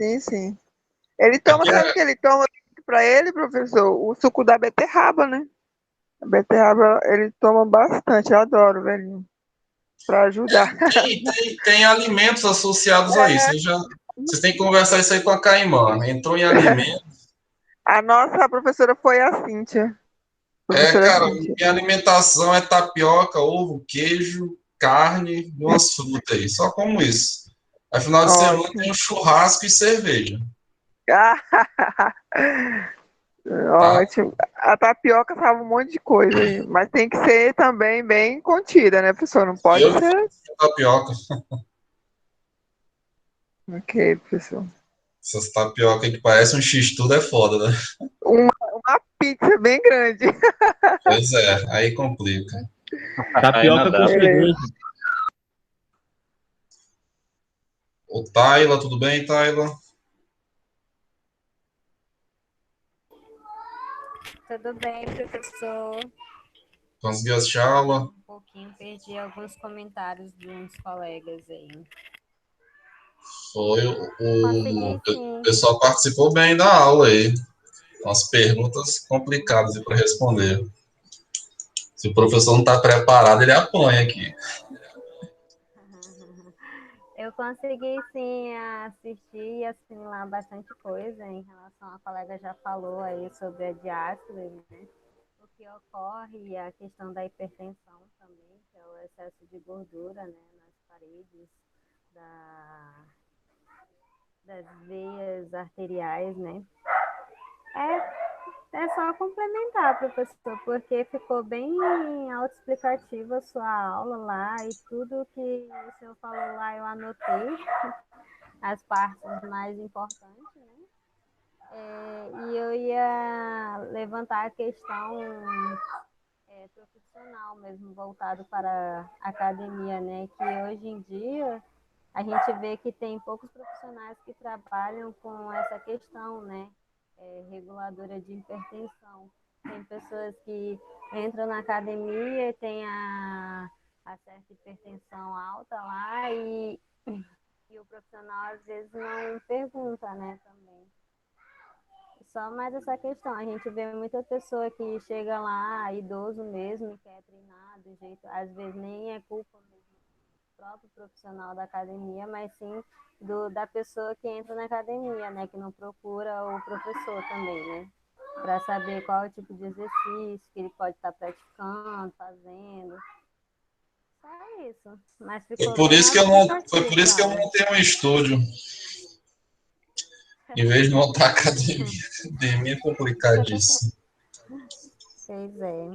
Sim, sim. Ele toma, sabe o que ele toma para ele, professor? O suco da beterraba, né? A beterraba ele toma bastante, eu adoro, velhinho. Para ajudar. Tem alimentos associados a isso. Vocês têm que conversar isso aí com a Caimã. Entrou em alimentos. A nossa professora foi a Cíntia. Cara, minha alimentação é tapioca, ovo, queijo, carne e umas frutas aí. Só como isso. Aí, final de semana tem um churrasco e cerveja. Ótimo. A tapioca sabe um monte de coisa aí, mas tem que ser também bem contida, né, professor? Não pode ser. Tapioca. Ok, professor. Essas tapioca que parecem um x-tudo é foda, né? Uma pizza bem grande. Pois é, aí complica. Tapioca com cerveja. O Taila, tudo bem, Taila? Tudo bem, professor? Conseguiu assistir a aula? Um pouquinho, perdi alguns comentários de uns colegas aí. Foi, o pessoal participou bem da aula aí. Umas perguntas complicadas para responder. Se o professor não está preparado, ele apanha aqui. Eu consegui, sim, assistir e assimilar bastante coisa em relação a colega já falou aí sobre a diástole, né? O que ocorre, a questão da hipertensão também, que é o excesso de gordura, né, nas paredes das veias arteriais, né? É só complementar, professor, porque ficou bem autoexplicativa a sua aula lá e tudo que o senhor falou lá eu anotei, as partes mais importantes, né? E eu ia levantar a questão profissional mesmo, voltado para a academia, né? Que hoje em dia a gente vê que tem poucos profissionais que trabalham com essa questão, né? Reguladora de hipertensão. Tem pessoas que entram na academia e tem a certa hipertensão alta lá e o profissional às vezes não pergunta, né, também. Só mais essa questão, a gente vê muita pessoa que chega lá, idoso mesmo, e quer treinar do jeito, às vezes nem é culpa mesmo do próprio profissional da academia, mas sim da pessoa que entra na academia, né, que não procura o professor também, né, para saber qual é o tipo de exercício que ele pode estar praticando, fazendo. Só isso. Mas ficou Foi por isso que eu montei um estúdio. Em vez de montar academia. Academia é complicadíssimo. Pois é.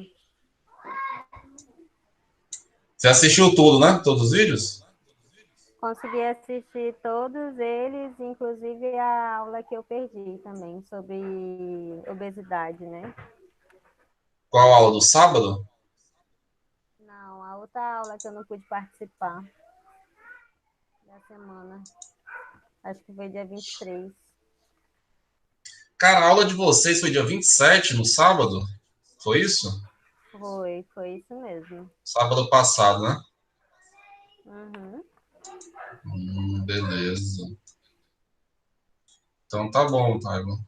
Você assistiu tudo, né? Todos os vídeos? Consegui assistir todos eles, inclusive a aula que eu perdi também, sobre obesidade, né? Qual aula? Do sábado? Não, a outra aula que eu não pude participar da semana. Acho que foi dia 23. Cara, a aula de vocês foi dia 27, no sábado? Foi isso? Foi isso mesmo. Sábado passado, né? Uhum. Beleza. Então tá bom, Taiwan.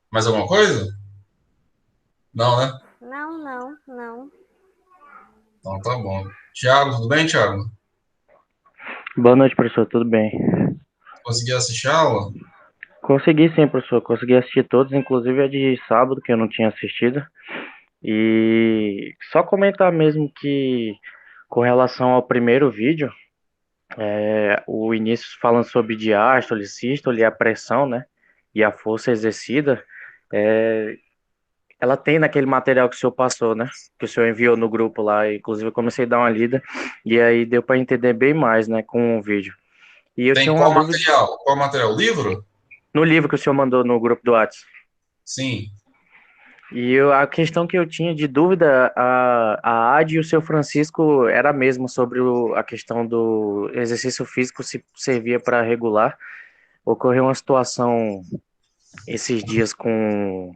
Mais alguma coisa? Não, né? Não. Então tá bom. Thiago, tudo bem, Thiago? Boa noite, professor. Tudo bem? Conseguiu assistir a aula? Consegui sim, professor. Consegui assistir todos, inclusive a de sábado, que eu não tinha assistido. E só comentar mesmo que, com relação ao primeiro vídeo, o início falando sobre diástole, sístole, a pressão, né? E a força exercida, ela tem naquele material que o senhor passou, né? Que o senhor enviou no grupo lá. Inclusive, eu comecei a dar uma lida e aí deu para entender bem mais, né? Com o vídeo. E eu tinha uma qual dúvida. material? Qual material? O livro? No livro que o senhor mandou no grupo do WhatsApp. Sim. A questão que eu tinha de dúvida, a Adi e o seu Francisco era a mesma sobre a questão do exercício físico se servia para regular. Ocorreu uma situação esses dias com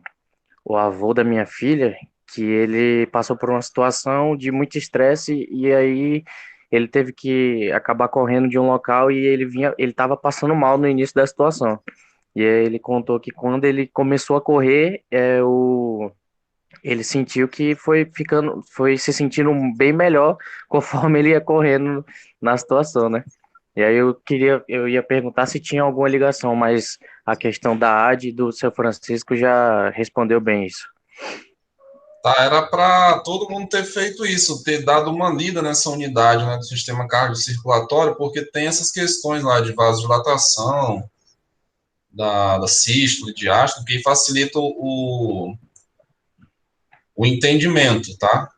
o avô da minha filha, que ele passou por uma situação de muito estresse e aí ele teve que acabar correndo de um local e ele estava passando mal no início da situação. E aí ele contou que quando ele começou a correr, ele sentiu que foi se sentindo bem melhor conforme ele ia correndo na situação, né? E aí eu ia perguntar se tinha alguma ligação, mas a questão da AD e do seu Francisco já respondeu bem isso. Tá, era para todo mundo ter feito isso, ter dado uma lida nessa unidade, né, do sistema cardiocirculatório, porque tem essas questões lá de vasodilatação, da sístole, diástole, que facilita o entendimento, tá?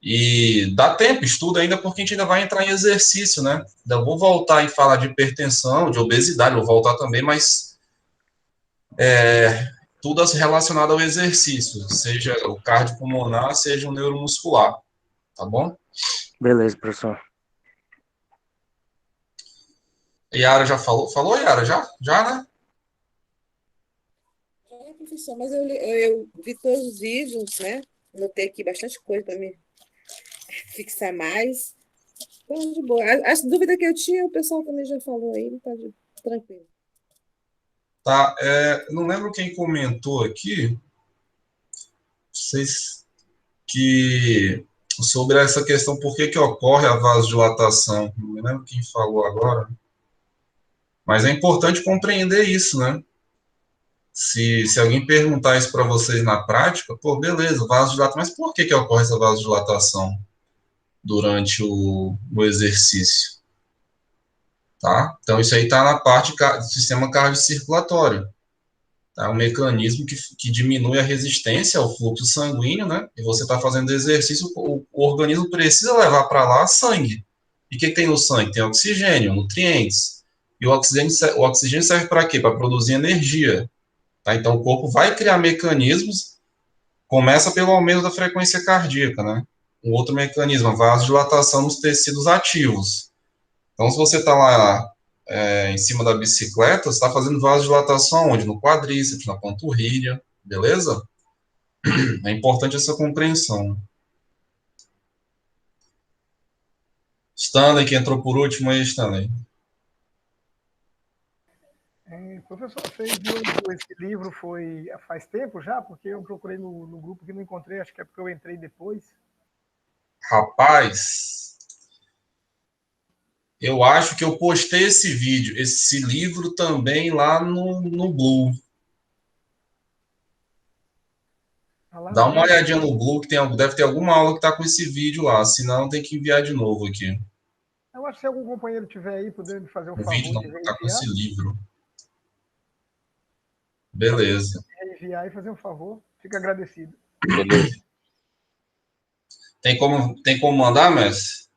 E dá tempo, estuda ainda, porque a gente ainda vai entrar em exercício, né? Ainda vou voltar e falar de hipertensão, de obesidade, vou voltar também, mas tudo relacionado ao exercício, seja o cardiopulmonar, seja o neuromuscular, tá bom? Beleza, professor. Yara já falou? Falou, Yara? Já, né? Professor, mas eu vi todos os vídeos, né? Anotei aqui bastante coisa para me fixar mais. Então, de boa. As dúvidas que eu tinha, o pessoal também já falou aí, tá tranquilo. Tá, não lembro quem comentou aqui, vocês, que sobre essa questão, por que ocorre a vasodilatação. Não me lembro quem falou agora. Mas é importante compreender isso, né? Se alguém perguntar isso para vocês na prática, pô, beleza, vasodilatação, mas por que ocorre essa vasodilatação durante o exercício? Tá? Então, isso aí está na parte do sistema cardiocirculatório. Tá? Um mecanismo que diminui a resistência ao fluxo sanguíneo, né? E você está fazendo exercício, o organismo precisa levar para lá sangue. E o que tem no sangue? Tem oxigênio, nutrientes. E o oxigênio serve para quê? Para produzir energia. Tá? Então, o corpo vai criar mecanismos, começa pelo aumento da frequência cardíaca, né? Um outro mecanismo, a vasodilatação nos tecidos ativos. Então, se você está lá em cima da bicicleta, você está fazendo vasodilatação onde? No quadríceps, na panturrilha, beleza? É importante essa compreensão. Stanley, que entrou por último aí, Stanley. Professor, você viu esse livro faz tempo já? Porque eu procurei no grupo que não encontrei, acho que é porque eu entrei depois. Rapaz, eu acho que eu postei esse livro também lá no Blue. Dá uma olhadinha no Blue, que deve ter alguma aula que está com esse vídeo lá, senão tem que enviar de novo aqui. Eu acho que se algum companheiro tiver aí, puder me fazer o favor vídeo não, de tá com esse livro. Beleza. Enviar e fazer um favor, fica agradecido. Beleza. Tem como mandar, mestre?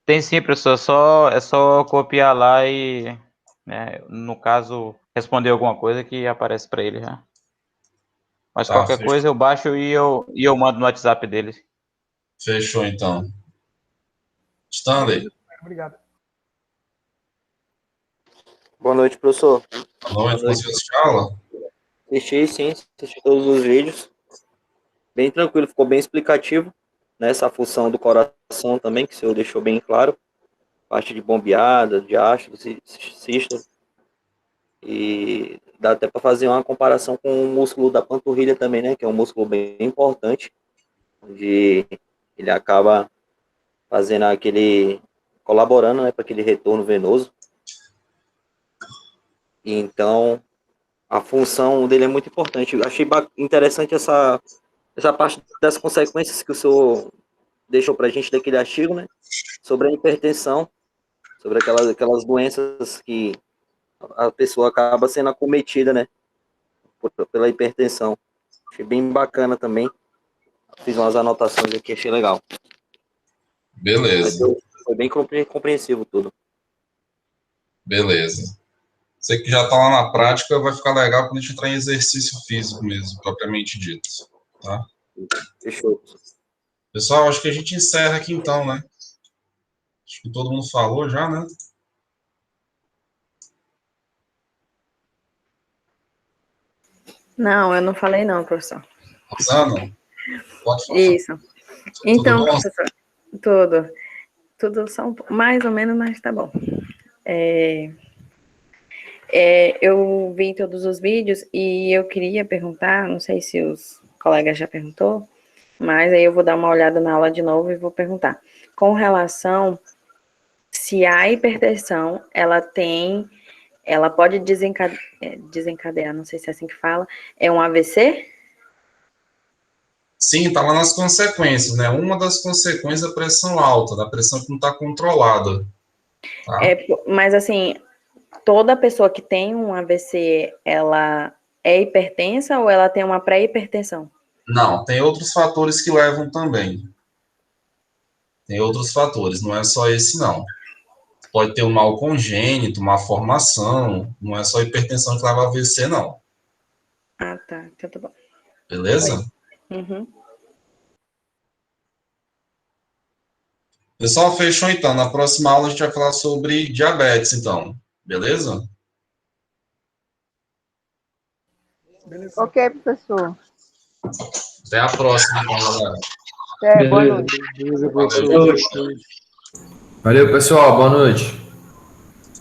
Tem sim, professor. É só copiar lá e, né, no caso, responder alguma coisa que aparece para ele já. Mas qualquer fechou. coisa eu baixo e eu mando no WhatsApp dele. Fechou, então. Stanley. Obrigado. Boa noite, professor. Boa noite, conseguiu assistir a aula? Assisti todos os vídeos. Bem tranquilo, ficou bem explicativo. Nessa função do coração também, que o senhor deixou bem claro. Parte de bombeada, diástole, sístole. E dá até para fazer uma comparação com o músculo da panturrilha também, né? Que é um músculo bem importante. Onde ele acaba fazendo colaborando, né, para aquele retorno venoso. E então, a função dele é muito importante. Eu achei interessante essa parte das consequências que o senhor deixou para a gente daquele artigo, né? Sobre a hipertensão, sobre aquelas doenças que a pessoa acaba sendo acometida, né? Pela hipertensão. Achei bem bacana também. Fiz umas anotações aqui, achei legal. Beleza. Foi bem compreensivo tudo. Beleza. Você que já está lá na prática, vai ficar legal quando a gente entrar em exercício físico mesmo, propriamente dito. Tá? Fechou. Pessoal, acho que a gente encerra aqui então, né? Acho que todo mundo falou já, né? Não, eu não falei não, professor. Rosana, pode falar. Isso. Então, Tudo bom? professor, tudo só mais ou menos, mas tá bom. Eu vi todos os vídeos e eu queria perguntar, não sei se os colegas já perguntou, mas aí eu vou dar uma olhada na aula de novo e vou perguntar. Com relação se a hipertensão, ela pode desencadear, não sei se é assim que fala, é um AVC? Sim, está lá nas consequências, né? Uma das consequências é a pressão alta, da pressão que não está controlada. Tá? Mas assim, toda pessoa que tem um AVC, ela é hipertensa ou ela tem uma pré-hipertensão? Não, tem outros fatores que levam também. Tem outros fatores, não é só esse não. Pode ter um mal congênito, uma formação, não é só hipertensão que leva a AVC, não. Ah, tá, então tá bom. Beleza? Uhum. Pessoal, fechou então. Na próxima aula a gente vai falar sobre diabetes, então. Beleza? Beleza. Ok, professor. Até a próxima, então, galera. Boa noite. Valeu, pessoal. Boa noite.